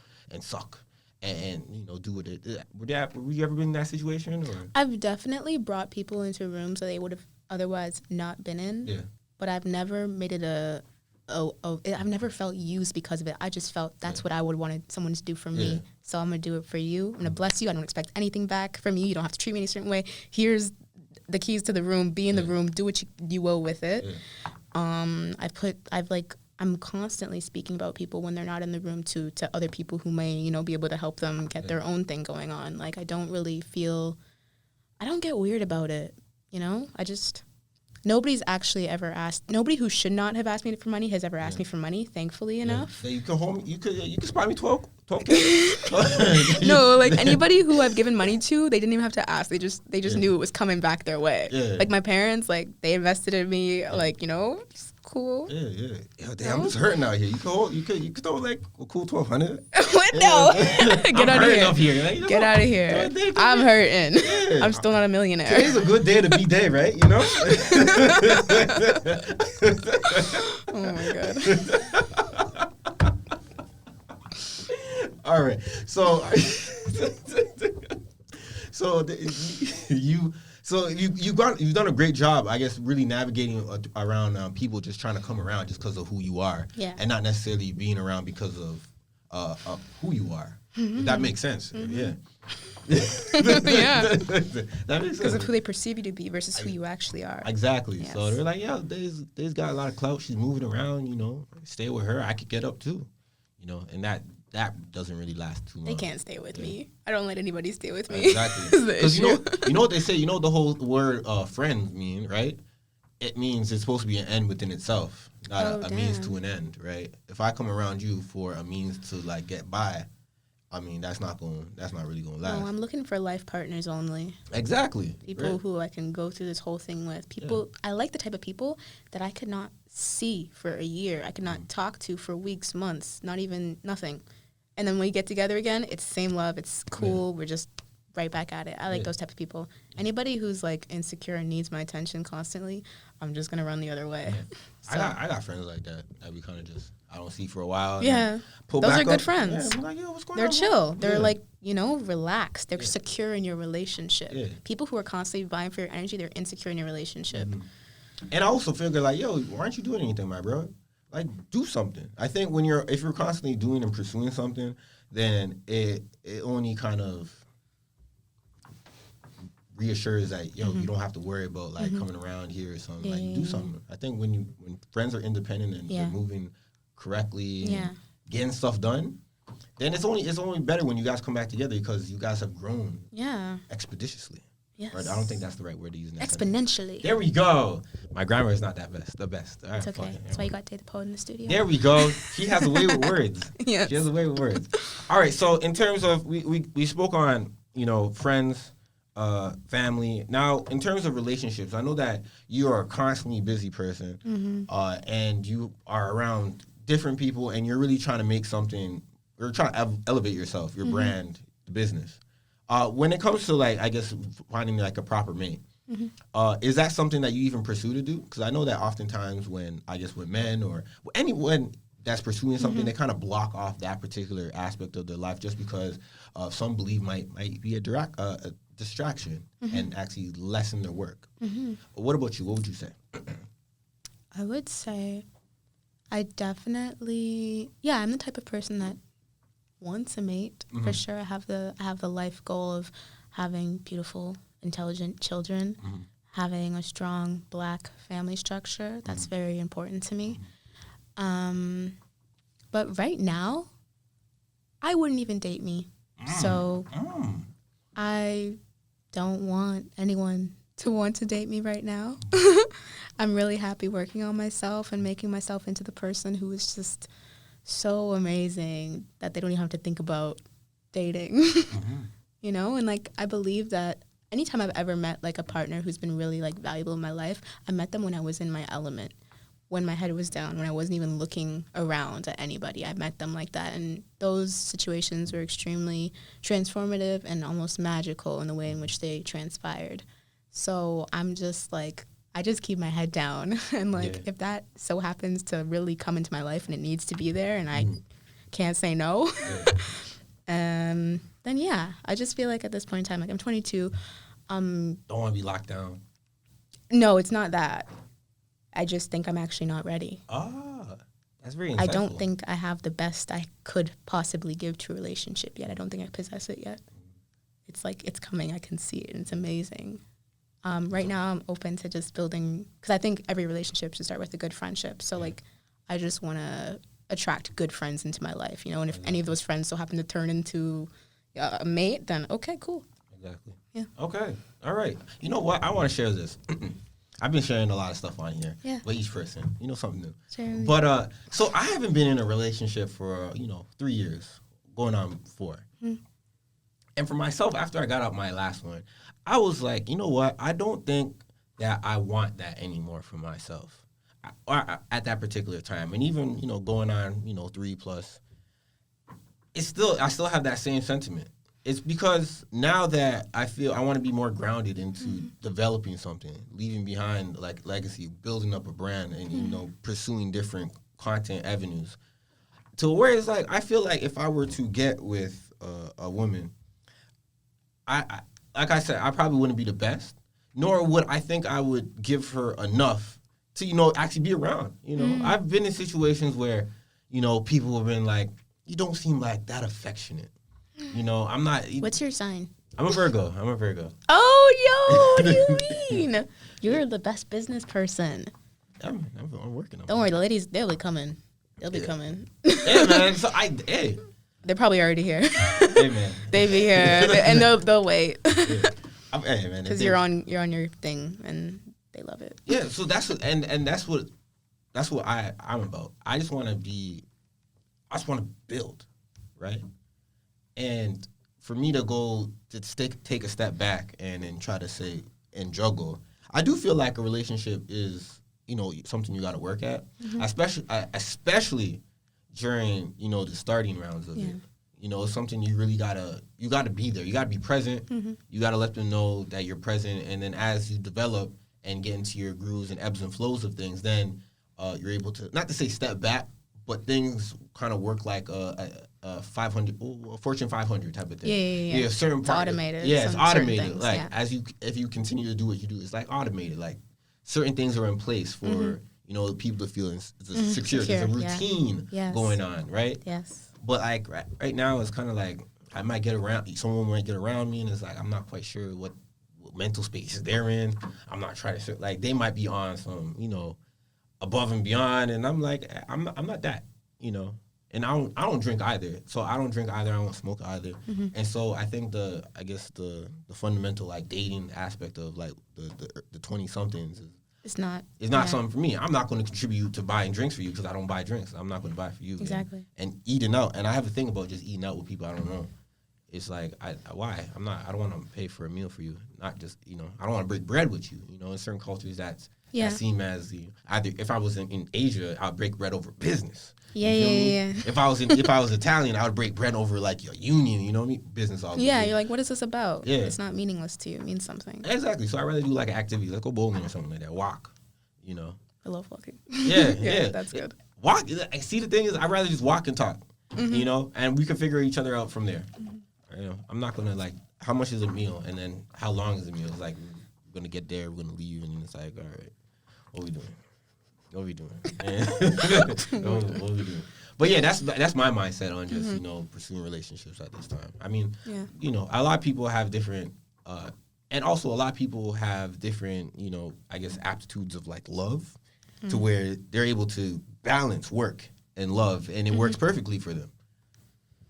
And you know, do it. Were you ever been in that situation? Or? I've definitely brought people into rooms that they would have otherwise not been in. Yeah. But I've never made it I've never felt used because of it. I just felt that's what I would want someone to do for me. So I'm gonna do it for you. I'm gonna bless you. I don't expect anything back from you. You don't have to treat me any certain way. Here's the keys to the room. Be in the room. Do what you will with it. Yeah. I'm constantly speaking about people when they're not in the room to other people who may, you know, be able to help them get their own thing going on. Like, I don't get weird about it, you know? Nobody's actually ever asked, nobody who should not have asked me for money has ever asked me for money, thankfully enough. Yeah, you could spot me 12K. No, like anybody who I've given money to, they didn't even have to ask. They just knew it was coming back their way. Yeah. Like my parents, like they invested in me, like, you know, it's cool. Yeah. Yo, damn, I'm just hurting out here. You could throw like a cool 1,200. What? No. Get out of here. Like, get out of here. I'm hurting. Yeah. I'm still not a millionaire. Today's a good day to be Dae, right? You know? Oh my God. All right. So you've done a great job, I guess, really navigating around people just trying to come around just because of who you are, and not necessarily being around because of who you are. Mm-hmm. That makes sense. Mm-hmm. Yeah. Yeah. That makes sense. Because of who they perceive you to be versus who you actually are. Exactly. Yes. So they're like, yeah, Dae's got a lot of clout. She's moving around, you know. Stay with her. I could get up too. You know, and that doesn't really last too long. They can't stay with me. I don't let anybody stay with me. Exactly. Because you know what they say. You know the whole word friend mean, right? It means it's supposed to be an end within itself, not a means to an end, right? If I come around you for a means to like get by, I mean that's not really gonna last. No, I'm looking for life partners only. Exactly. People who I can go through this whole thing with. I like the type of people that I could not see for a year. I could not talk to for weeks, months, not even nothing. And then when we get together again, it's same love. It's cool. We're just right back at it. I like those type of people. Anybody who's like insecure and needs my attention constantly, I'm just gonna run the other way. Yeah. So. I got friends like that we kind of just I don't see for a while. Yeah, those are good friends. Yeah, like, yo, what's going They're on? chill. They're like relaxed. They're secure in your relationship. Yeah. People who are constantly vying for your energy, they're insecure in your relationship. Mm-hmm. And I also feel good like, yo, why aren't you doing anything, my bro? Like, do something. I think if you're constantly doing and pursuing something, then it only kind of reassures that you don't have to worry about like coming around here or something. Like do something. I think when friends are independent and they're moving correctly and getting stuff done, then it's only better when you guys come back together because you guys have grown expeditiously. Yes. Right? I don't think that's the right word to use. Exponentially. There we go. My grammar is not the best. All right, it's okay. That's why you got Dae The Poet in the studio. There we go. He has a way with words. Yes. She has a way with words. All right. So in terms of we spoke on friends, family. Now in terms of relationships, I know that you are a constantly busy person, and you are around different people, and you're really trying to make something. You're trying to elevate yourself, your brand, the business. When it comes to like, I guess finding like a proper mate, is that something that you even pursue to do? Because I know that oftentimes when men or anyone that's pursuing something, they kind of block off that particular aspect of their life just because some believe might be a distraction and actually lessen their work. What about you? What would you say? I would say I definitely, I'm the type of person that wants a mate for sure. I have the life goal of having beautiful, intelligent children, having a strong Black family structure. That's very important to me. But right now, I wouldn't even date me. So I don't want anyone to want to date me right now. I'm really happy working on myself and making myself into the person who is just so amazing that they don't even have to think about dating. And like I believe that anytime I've ever met like a partner who's been really like valuable in my life, I met them when I was in my element, when my head was down, when I wasn't even looking around at anybody. I met them like that, and those situations were extremely transformative and almost magical in the way in which they transpired. So I'm just like, I just keep my head down, and like if that so happens to really come into my life and it needs to be there and I can't say no, then I just feel like at this point in time, like I'm 22. Don't want to be locked down. No, it's not that. I just think I'm actually not ready. That's very insightful. I don't think I have the best I could possibly give to a relationship yet. I don't think I possess it yet. It's like it's coming. I can see it, and it's amazing. Right now, I'm open to just building, because I think every relationship should start with a good friendship. So, like, I just want to attract good friends into my life, and if any of those friends so happen to turn into a mate, then okay, cool. Exactly. Yeah. Okay. All right. You know what? I want to share this. I've been sharing a lot of stuff on here. Yeah. With each person. Something new. Sure. But, so I haven't been in a relationship for, 3 years, going on 4. And for myself, after I got out my last one, I was like, you know what? I don't think that I want that anymore for myself at that particular time. And even, going on, 3+, I still have that same sentiment. It's because now that I feel I want to be more grounded into developing something, leaving behind like legacy, building up a brand, and pursuing different content avenues. To where it's like I feel like if I were to get with a woman, I like I said, I probably wouldn't be the best, nor would I think I would give her enough to actually be around. I've been in situations where people have been like, you don't seem like that affectionate. I'm not. What's your sign? I'm a Virgo. Oh, yo, what do you mean? You're the best business person. I'm working on it. Don't worry, the ladies, they'll be coming. They'll be coming. Yeah, man. So They're probably already here. Hey man, They be here, and they'll wait. Yeah. Hey man, Because you're on your thing, and they love it. Yeah, so that's what, and that's what I'm about. I just want to build, right? And for me to go to take a step back and then try to say and juggle, I do feel like a relationship is, something you got to work at, especially during, the starting rounds of it. It's something you really gotta be there. You gotta be present. Mm-hmm. You gotta let them know that you're present, and then as you develop and get into your grooves and ebbs and flows of things, then you're able to, not to say step back, but things kind of work like a Fortune 500 type of thing. Yeah. Certain it's automated. Yeah, it's automated. Things, like if you continue to do what you do, it's like automated. Like certain things are in place for people to feel secure. There's a routine going on, right? Yes. But like right now, it's kind of like someone might get around me, and it's like I'm not quite sure what mental space they're in. I'm not trying to like they might be on some above and beyond, and I'm like I'm not that, and I don't drink either. So I don't drink either. I don't smoke either. Mm-hmm. And so I think the fundamental like dating aspect of like the 20 somethings is. It's not something for me. I'm not going to contribute to buying drinks for you because I don't buy drinks. I'm not going to buy for you. Exactly. And eating out. And I have a thing about just eating out with people I don't know. It's like, why? I don't want to pay for a meal for you. Not just, I don't want to break bread with you. In certain cultures that seem as either if I was in Asia, I'd break bread over business. Yeah. If I was Italian, I would break bread over like your union, business all. Yeah, you're like, what is this about? Yeah. It's not meaningless to you. It means something. Exactly. So I'd rather do like an activity, like go bowling or something like that. Walk, I love walking. Yeah. That's good. Walk. See, the thing is, I'd rather just walk and talk, and we can figure each other out from there. Mm-hmm. I'm not gonna like, how much is a meal, and then how long is a meal? It's like we're gonna get there, we're gonna leave, and it's like, all right, what we doing? What we doing? What we doing? But yeah, that's my mindset on just pursuing relationships at this time. I mean, a lot of people have different, and also a lot of people have different, I guess aptitudes of like love, to where they're able to balance work and love, and it works perfectly for them.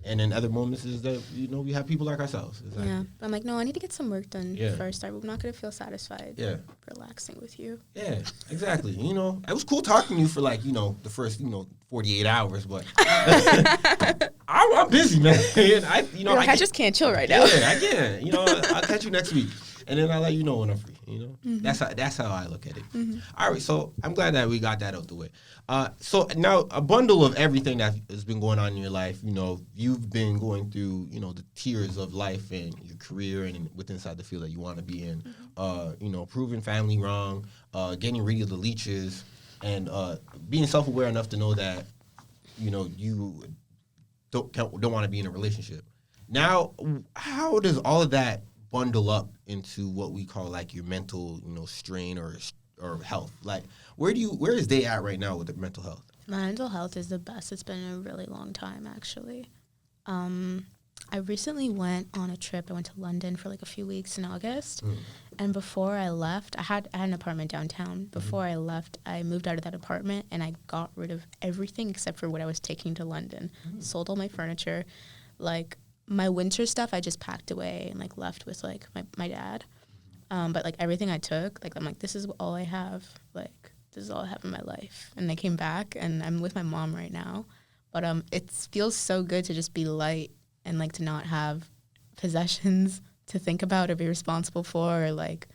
And in other moments is that, we have people like ourselves. It's like, I'm like, no, I need to get some work done first. I'm not going to feel satisfied relaxing with you. Yeah, exactly. It was cool talking to you for like, the first, 48 hours, but I'm busy, man. I just can't chill right now. Yeah, I can. I'll catch you next week. And then I'll let you know when I'm free, That's how I look at it. Mm-hmm. All right, so I'm glad that we got that out the way. So now a bundle of everything that has been going on in your life, you've been going through, the tiers of life and your career and within inside the field that you want to be in, proving family wrong, getting rid of the leeches, and being self-aware enough to know that, you don't want to be in a relationship. Now, how does all of that bundle up into what we call like your mental, strain or health? Like, where is Dae at right now with the mental health? My mental health is the best it's been in a really long time, actually. I recently went on a trip. I went to London for like a few weeks in August. And before I left, I had an apartment downtown. Before I left, I moved out of that apartment and I got rid of everything except for what I was taking to London. Sold all my furniture. Like, my winter stuff I just packed away and like left with like my dad. But like everything I took, like I'm like, this is all I have. Like, this is all I have in my life. And I came back and I'm with my mom right now. But it feels so good to just be light and like to not have possessions to think about or be responsible for, or like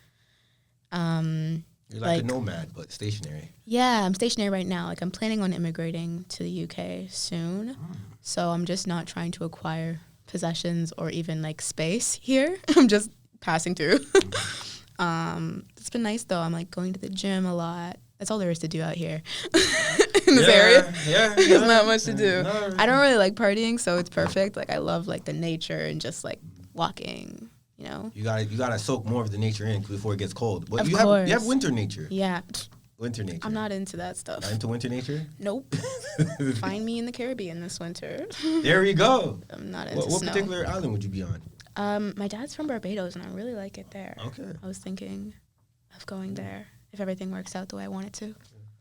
you're like a nomad but stationary. Yeah, I'm stationary right now. Like, I'm planning on immigrating to the UK soon. So I'm just not trying to acquire possessions or even like space here. I'm just passing through. It's been nice though. I'm like going to the gym a lot. That's all there is to do out here in this area. There's not much to do. No. I don't really like partying, so it's perfect. Like, I love like the nature and just like walking. You gotta soak more of the nature in before it gets cold. But of you course. have winter nature. Yeah. Winter nature. I'm not into that stuff. Not into winter nature? Nope. Find me in the Caribbean this winter. There we go. I'm not into What snow. particular island would you be on? My dad's from Barbados, and I really like it there. Okay. I was thinking of going there. If everything works out the way I want it to,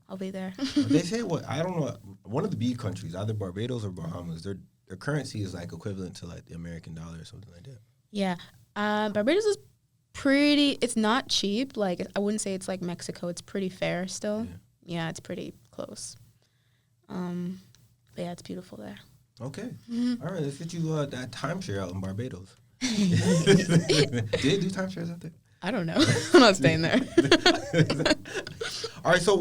I'll be there. They say I don't know. One of the B countries, either Barbados or Bahamas, their currency is like equivalent to like the American dollar or something like that. Yeah. Barbados is pretty, it's not cheap. Like, I wouldn't say it's like Mexico. It's pretty fair still. Yeah, it's pretty close. But yeah, it's beautiful there. Okay. All right, let's get you that timeshare out in Barbados. Did they do timeshares out there? I don't know. I'm not staying there. All right, so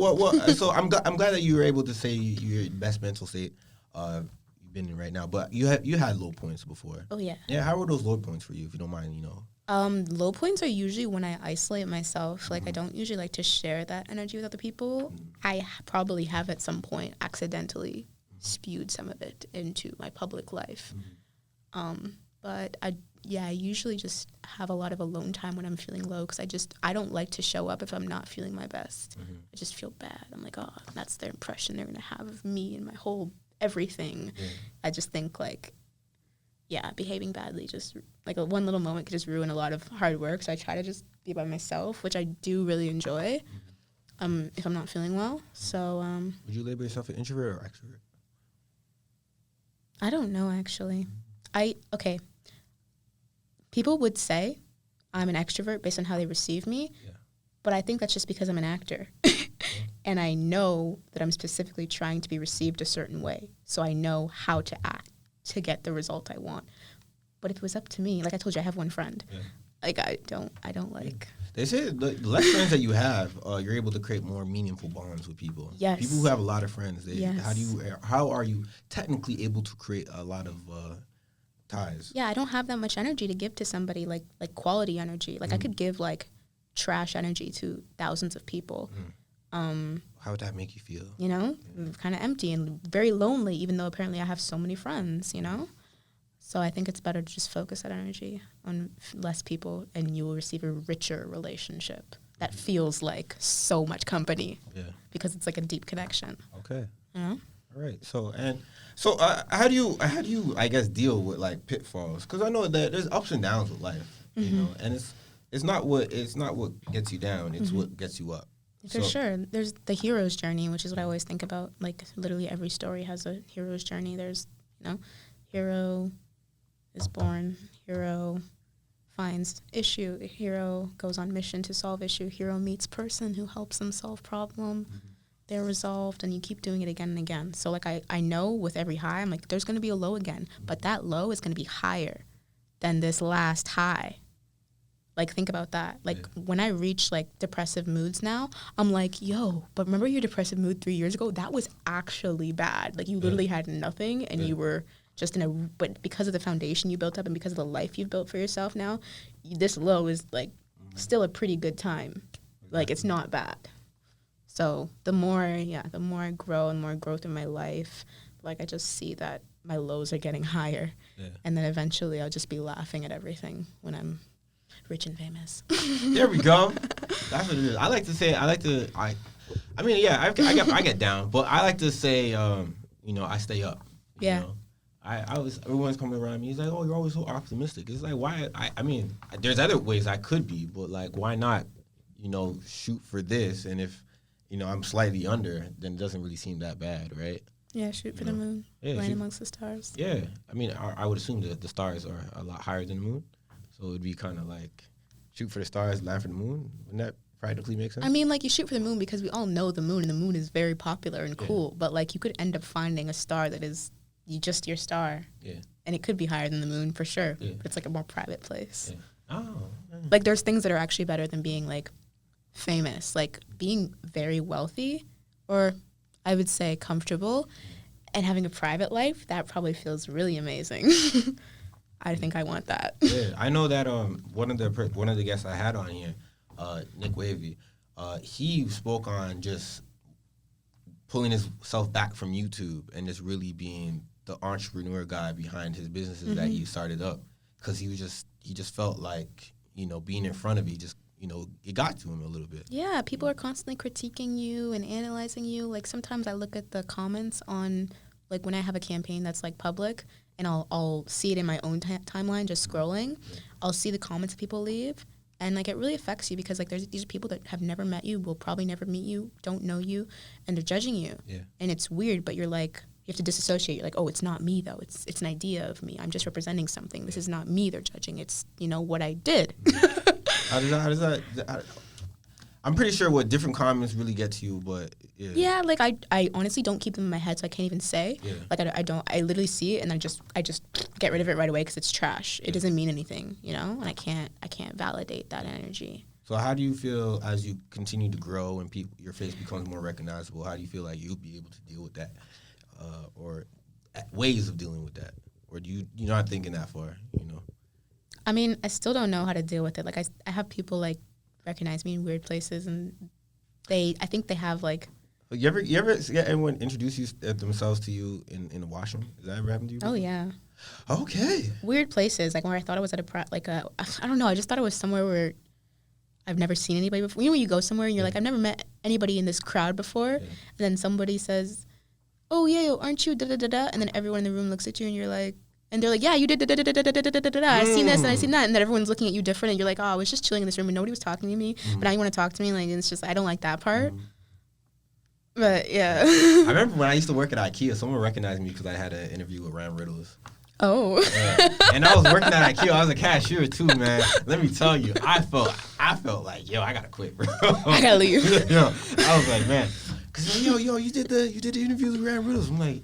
so I'm glad that you were able to say your best mental state you've been in right now, but you had low points before. Oh yeah. Yeah, how were those low points for you, if you don't mind, Low points are usually when I isolate myself. Like, I don't usually like to share that energy with other people. I probably have at some point accidentally spewed some of it into my public life. But I usually just have a lot of alone time when I'm feeling low, because I don't like to show up if I'm not feeling my best. I just feel bad. I'm like, oh, that's their impression they're going to have of me and my whole everything. I just think, like, behaving badly, just like one little moment could just ruin a lot of hard work. So I try to just be by myself, which I do really enjoy if I'm not feeling well. So would you label yourself an introvert or extrovert? I don't know, actually. People would say I'm an extrovert based on how they receive me, but I think that's just because I'm an actor. And I know that I'm specifically trying to be received a certain way, so I know how to act to get the result I want. But if it was up to me, like I told you, I have one friend. Like, I don't like... They say the less friends that you have, you're able to create more meaningful bonds with people. Yes. People who have a lot of friends, how are you technically able to create a lot of ties? Yeah, I don't have that much energy to give to somebody, like quality energy. Like, I could give, like, trash energy to thousands of people. How would that make you feel? Kind of empty and very lonely, even though apparently I have so many friends, So I think it's better to just focus that energy on less people, and you will receive a richer relationship that feels like so much company. Because it's like a deep connection. Okay. All right. So how do you I guess deal with like pitfalls? Because I know that there's ups and downs with life, and it's not what gets you down, it's what gets you up. For sure. There's the hero's journey, which is what I always think about. Like, literally every story has a hero's journey. There's, hero is born, hero finds issue, hero goes on mission to solve issue, hero meets person who helps them solve problem. They're resolved, and you keep doing it again and again. So, like, I know with every high, I'm like, there's going to be a low again, but that low is going to be higher than this last high. Like, think about that. Like, when I reach, like, depressive moods now, I'm like, yo, but remember your depressive mood 3 years ago? That was actually bad. Like, you literally had nothing, and you were just but because of the foundation you built up and because of the life you've built for yourself now, this low is, like, still a pretty good time. Like, it's not bad. So the more I grow and more growth in my life, like, I just see that my lows are getting higher. And then eventually I'll just be laughing at everything when I'm rich and famous. There we go. That's what it is. I get down, but I like to say, I stay up. Everyone's coming around me. He's like, oh, you're always so optimistic. It's like, why? There's other ways I could be, but like, why not, shoot for this? And if, I'm slightly under, then it doesn't really seem that bad, right? Yeah, shoot for the moon. Land amongst the stars. Yeah. I would assume that the stars are a lot higher than the moon. So it would be kind of like shoot for the stars, land for the moon. Wouldn't that practically make sense? Like, you shoot for the moon because we all know the moon, and the moon is very popular and cool. But, like, you could end up finding a star that is just your star. Yeah. And it could be higher than the moon for sure. Yeah. But it's, like, a more private place. Yeah. Oh. Man. Like, there's things that are actually better than being, like, famous. Like, being very wealthy, or I would say comfortable, and having a private life, that probably feels really amazing. I think I want that. Yeah, I know that one of the guests I had on here, Nick Wavy, he spoke on just pulling himself back from YouTube and just really being the entrepreneur guy behind his businesses that he started up, because he just felt like, being in front of you just, it got to him a little bit. Yeah, people are constantly critiquing you and analyzing you. Like, sometimes I look at the comments on, like, when I have a campaign that's, like, public, and I'll see it in my own timeline, just scrolling. I'll see the comments people leave, and, like, it really affects you, because, like, these are people that have never met you, will probably never meet you, don't know you, and they're judging you. Yeah. And it's weird, but you're like, you have to disassociate. You're like, oh, it's not me though. It's an idea of me. I'm just representing something. This is not me they're judging. It's, what I did. How does that I'm pretty sure what different comments really get to you, but yeah. Yeah, like I honestly don't keep them in my head, so I can't even say. Yeah. Like I literally see it and I just get rid of it right away because it's trash. It doesn't mean anything, and I can't validate that energy. So how do you feel as you continue to grow and your face becomes more recognizable? How do you feel like you'll be able to deal with that, or ways of dealing with that, or you're not thinking that far? I mean, I still don't know how to deal with it. Like I have people like recognize me in weird places, and I think they have like. You ever get anyone introduce themselves to you in the washroom? Has that ever happened to you? Oh yeah. Okay. Weird places, like where I thought I was at I don't know. I just thought it was somewhere where I've never seen anybody before. When you go somewhere and you're like, I've never met anybody in this crowd before, and then somebody says, "Oh yeah, aren't you da da da da?" And then everyone in the room looks at you and you're like. And they're like, yeah, you did da da da da da da da da da. I seen this and I seen that, and then everyone's looking at you different, and you're like, oh, I was just chilling in this room and nobody was talking to me, but now you want to talk to me, like it's just I don't like that part. But yeah. I remember when I used to work at IKEA, someone recognized me because I had an interview with Ryan Riddles. Oh. And I was working at IKEA. I was a cashier too, man. Let me tell you, I felt like, yo, I gotta quit, bro. I gotta leave. Yo, I was like, man, because yo, you did the interview with Ryan Riddles. I'm like.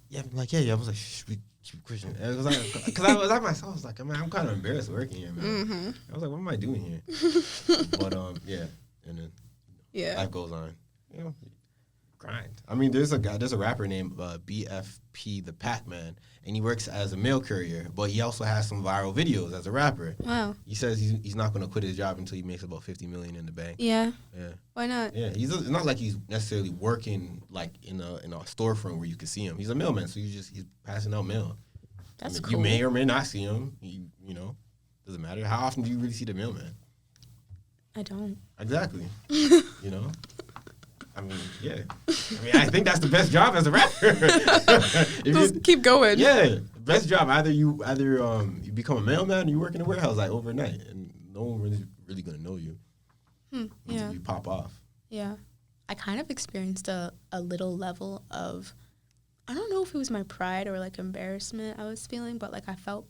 Yeah, I'm like, yeah. I was like, keep Christian. It was like, because I was at myself. I was like, man, I'm kind of embarrassed working here, man. Mm-hmm. I was like, what am I doing here? But yeah, and then life goes on. Grind. I mean, there's a rapper named BFP the Pac-Man, and he works as a mail courier, but he also has some viral videos as a rapper. Wow. He says he's not going to quit his job until he makes about $50 million in the bank. Yeah. Yeah. Why not? Yeah, it's not like he's necessarily working like in a storefront where you can see him. He's a mailman, so he's passing out mail. That's cool. You may or may not see him. Doesn't matter. How often do you really see the mailman? I don't. Exactly. I mean, yeah. I think that's the best job as a rapper. Just keep going. Yeah, best job. Either you become a mailman or you work in a warehouse like overnight, and no one really gonna know you. Yeah. You pop off. Yeah, I kind of experienced a little level of, I don't know if it was my pride or like embarrassment I was feeling, but like I felt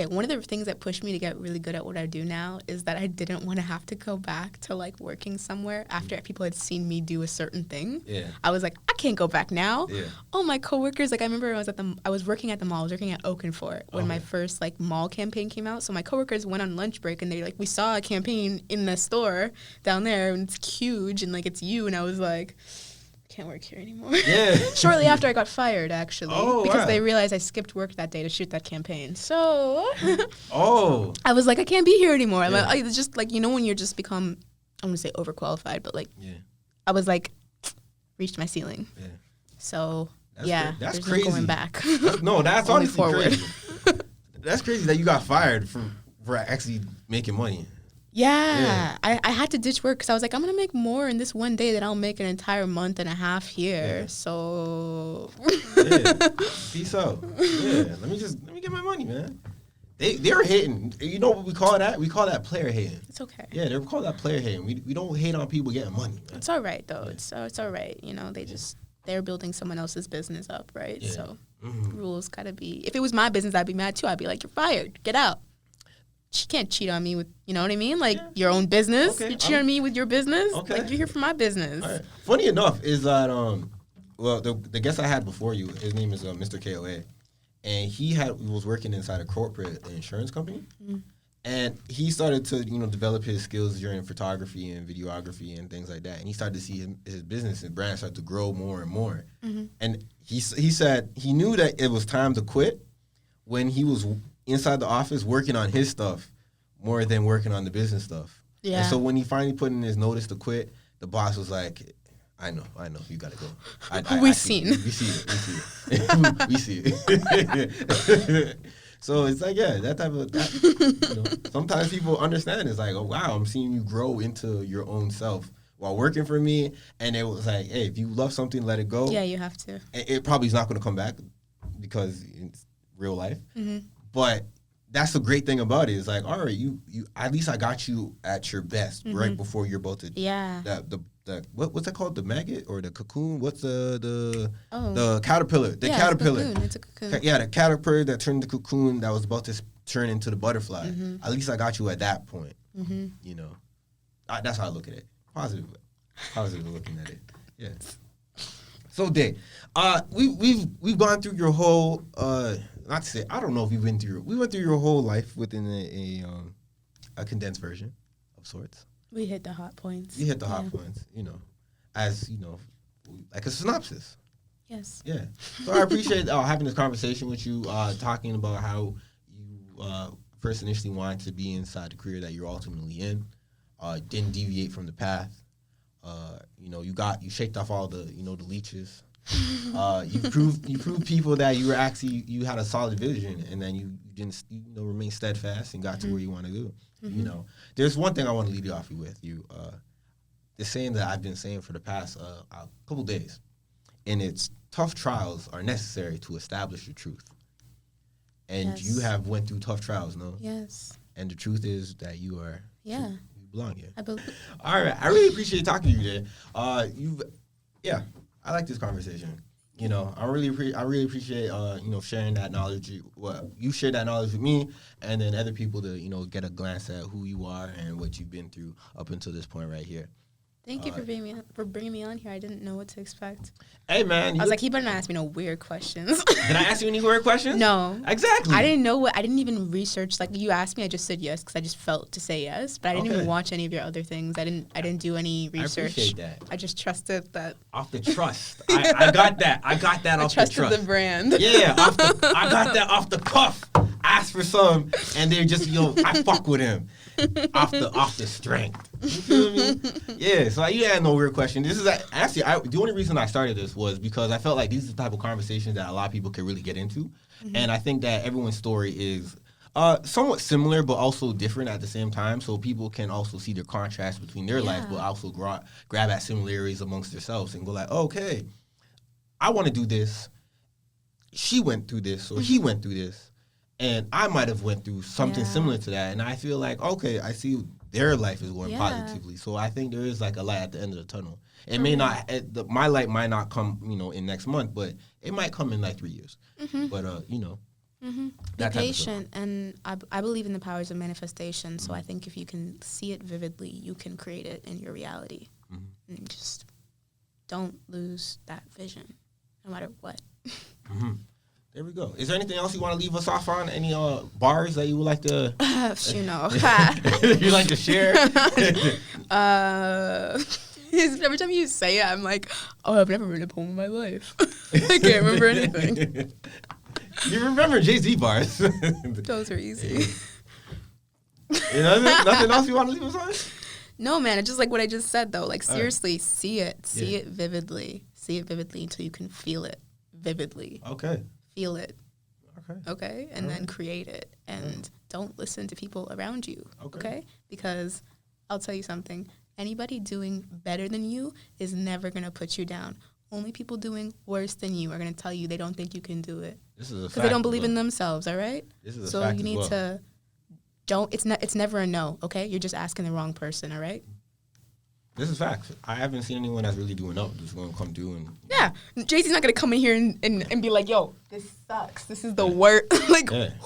one of the things that pushed me to get really good at what I do now is that I didn't want to have to go back to like working somewhere after people had seen me do a certain thing. Yeah. I was like, I can't go back now. Yeah. Oh, my coworkers, like I remember I was working at the mall. I was working at Oakenfort when my first like mall campaign came out. So my coworkers went on lunch break and they like, we saw a campaign in the store down there and it's huge and like it's you, and I was like, can't work here anymore. Yeah. Shortly after I got fired, actually, because they realized I skipped work that day to shoot that campaign. So, I was like, I can't be here anymore. Yeah. Like, it's just like when you're just become, I'm gonna say overqualified, but like, I was like, reached my ceiling. Yeah. So that's that's there's crazy. No going back. That's honestly forward. Crazy. That's crazy that you got fired for actually making money. Yeah. I had to ditch work because I was like, I'm going to make more in this one day than I'll make an entire month and a half here. Yeah. So. Peace out. Yeah. Let me get my money, man. They're hating. You know what we call that? We call that player hating. It's okay. Yeah, they call that player hating. We don't hate on people getting money, man. It's all right, though. Yeah. It's all right. They're building someone else's business up, right? Yeah. So rules got to be. If it was my business, I'd be mad, too. I'd be like, you're fired. Get out. She can't cheat on me with, you know what I mean? Like, your own business. Okay. You cheat on me with your business. Okay. Like, you're here for my business. All right. Funny enough is that, the guest I had before you, his name is Mr. KOA. And he was working inside a corporate insurance company. Mm-hmm. And he started to, develop his skills during photography and videography and things like that. And he started to see his business and brand start to grow more and more. Mm-hmm. And he said he knew that it was time to quit when he was inside the office working on his stuff more than working on the business stuff. Yeah. And so when he finally put in his notice to quit, the boss was like, I know, you gotta go. We see it. We see it. So it's like, that type of, sometimes people understand. It's like, oh, wow, I'm seeing you grow into your own self while working for me. And it was like, hey, if you love something, let it go. Yeah, you have to. It probably is not going to come back because it's real life. Mm-hmm. But that's the great thing about it. It's like, all right, you at least I got you at your best right before you're about to. Yeah. what's that called? The maggot or the cocoon? What's the caterpillar? The caterpillar. It's a cocoon. Yeah, the caterpillar that turned the cocoon that was about to turn into the butterfly. At least I got you at that point. You know, that's how I look at it. Positive looking at it. Yeah. So Dae, we've gone through your whole not to say I don't know if we went through your whole life within a condensed version of sorts. We hit the hot points. You hit the hot points, as like a synopsis. Yes. Yeah. So I appreciate having this conversation with you, talking about how you first initially wanted to be inside the career that you're ultimately in, didn't deviate from the path. You shaked off all the the leeches. You proved people that you had a solid vision, and then you didn't remain steadfast and got to where you want to go. There's one thing I want to lead you off with. The saying that I've been saying for the past couple days, and it's tough trials are necessary to establish the truth. And you have went through tough trials, no? Yes. And the truth is that you are. Yeah. You belong here. I believe. All right. I really appreciate talking to you, Dae. I like this conversation. I really appreciate sharing that knowledge. Well, you share that knowledge with me, and then other people to get a glance at who you are and what you've been through up until this point right here. Thank you for bringing me on here. I didn't know what to expect. Hey, man. I was like, he better not ask me no weird questions. Did I ask you any weird questions? No. Exactly. I didn't know I didn't even research. Like, you asked me, I just said yes because I just felt to say yes. But I didn't even watch any of your other things. I didn't do any research. I appreciate that. I just trusted that. Off the trust. I got that. I got that off the trust. I trusted the brand. Yeah. I got that off the cuff. Asked for some, and they're just, I fuck with him. Off the strength. You feel me? Yeah, so you had no weird question. This is actually the only reason I started this was because I felt like these are the type of conversations that a lot of people can really get into. And I think that everyone's story is somewhat similar but also different at the same time, so people can also see the contrast between their lives but also grab at similarities amongst themselves and go like, okay, I want to do this. She went through this or he went through this. And I might have went through something similar to that. And I feel like, okay, I see their life is going positively. So I think there is like a light at the end of the tunnel. It may not, my light might not come, in next month, but it might come in like 3 years. But, Be patient. And I believe in the powers of manifestation. So I think if you can see it vividly, you can create it in your reality. And just don't lose that vision, no matter what. There we go. Is there anything else you want to leave us off on? Any bars that you would like to? You like to share? Every time you say it, I'm like, oh, I've never read a poem in my life. I can't remember anything. You remember Jay-Z bars? Those are easy. Nothing else you want to leave us on? No, man. It's just like what I just said, though. Like, seriously, see it. See it vividly. See it vividly until you can feel it vividly. Okay. Feel it. Okay? And then create it. And don't listen to people around you. Okay? Because I'll tell you something. Anybody doing better than you is never going to put you down. Only people doing worse than you are going to tell you they don't think you can do it. This is a fact. Because they don't believe in themselves, all right? This is a so fact. So you need to it's never a no, okay? You're just asking the wrong person, all right? This is facts. I haven't seen anyone that's really doing up. Just going to come through and... Yeah. Jay-Z's not going to come in here and be like, yo, this sucks. This is the worst.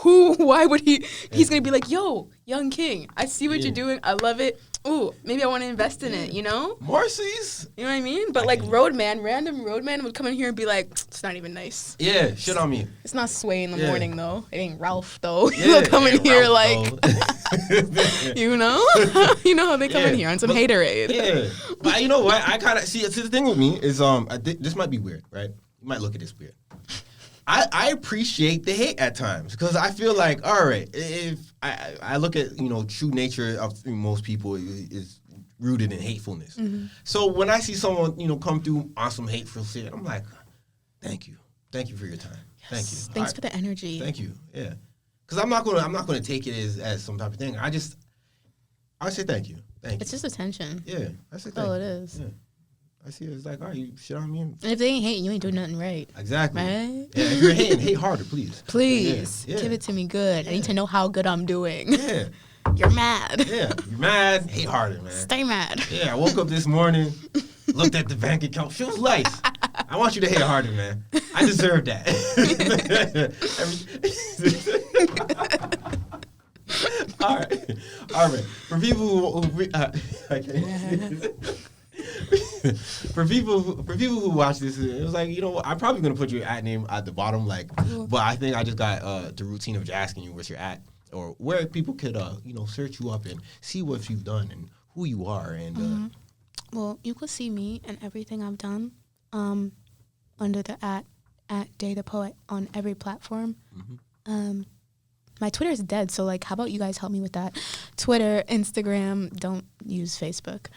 Why would he? He's going to be like, yo, young king, I see what you're doing. I love it. Ooh, maybe I want to invest in it, Marcy's. You know what I mean? But random roadman would come in here and be like, it's not even nice. Yeah, shit on me. It's not Sway in the morning, though. It ain't Ralph, though. He'll come in here Ralph, you know? You know how they come in here on some haterade. Yeah. But you know what? I kind of see the thing with me is this might be weird, right? You might look at this weird. I appreciate the hate at times because I feel like, all right, if I look at, true nature of most people is rooted in hatefulness. So when I see someone, come through on some hateful shit, I'm like, thank you. Thank you for your time. Yes. Thank you. Thanks for the energy. Thank you. Yeah. Because I'm not gonna take it as some type of thing. I say thank you. Thank you. It's just attention. Yeah. I say thank you. It is. Yeah. I see it. It's like, all right, you shit on me. And if they ain't hating, you ain't doing nothing right. Exactly. Right? Yeah, if you're hating, hate harder, please. Please. Yeah. Give it to me good. Yeah. I need to know how good I'm doing. Yeah. You're mad. Yeah. You're mad, hate harder, man. Stay mad. Yeah, I woke up this morning, Looked at the bank account. Feels nice. I want you to hit harder, man. I deserve that. All right. For people who for people who watch this, it was like, I'm probably gonna put your at name at the bottom, but I think I just got the routine of just asking you what's your at, or where people could search you up and see what you've done and who you are. And well, you could see me and everything I've done under the at Dae The Poet on every platform. My Twitter is dead, so how about you guys help me with that? Twitter, Instagram, don't use Facebook.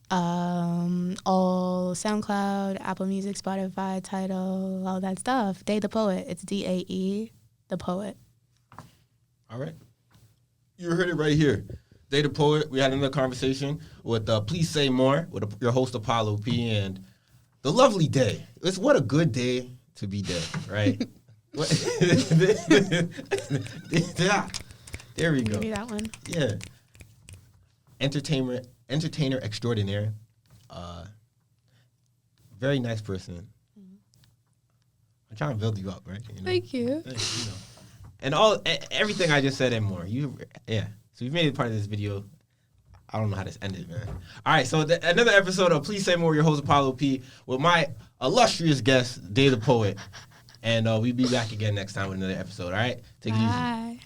All SoundCloud, Apple Music, Spotify, Tidal, all that stuff. Dae The Poet. It's DAE, The Poet. All right. You heard it right here. Dae The Poet. We had another conversation with Please Say More with your host Apollo P and the lovely Dae. What a good day to be Dae, right? There we go. Maybe that one. Yeah. Entertainer extraordinaire. Very nice person. I'm trying to build you up, right? Thank you. And everything I just said and more. So you've made it part of this video. I don't know how this ended, man. All right, so another episode of Please Say More, your host Apollo P, with my illustrious guest, Dae The Poet. And we'll be back again next time with another episode, all right? Take it easy. Bye.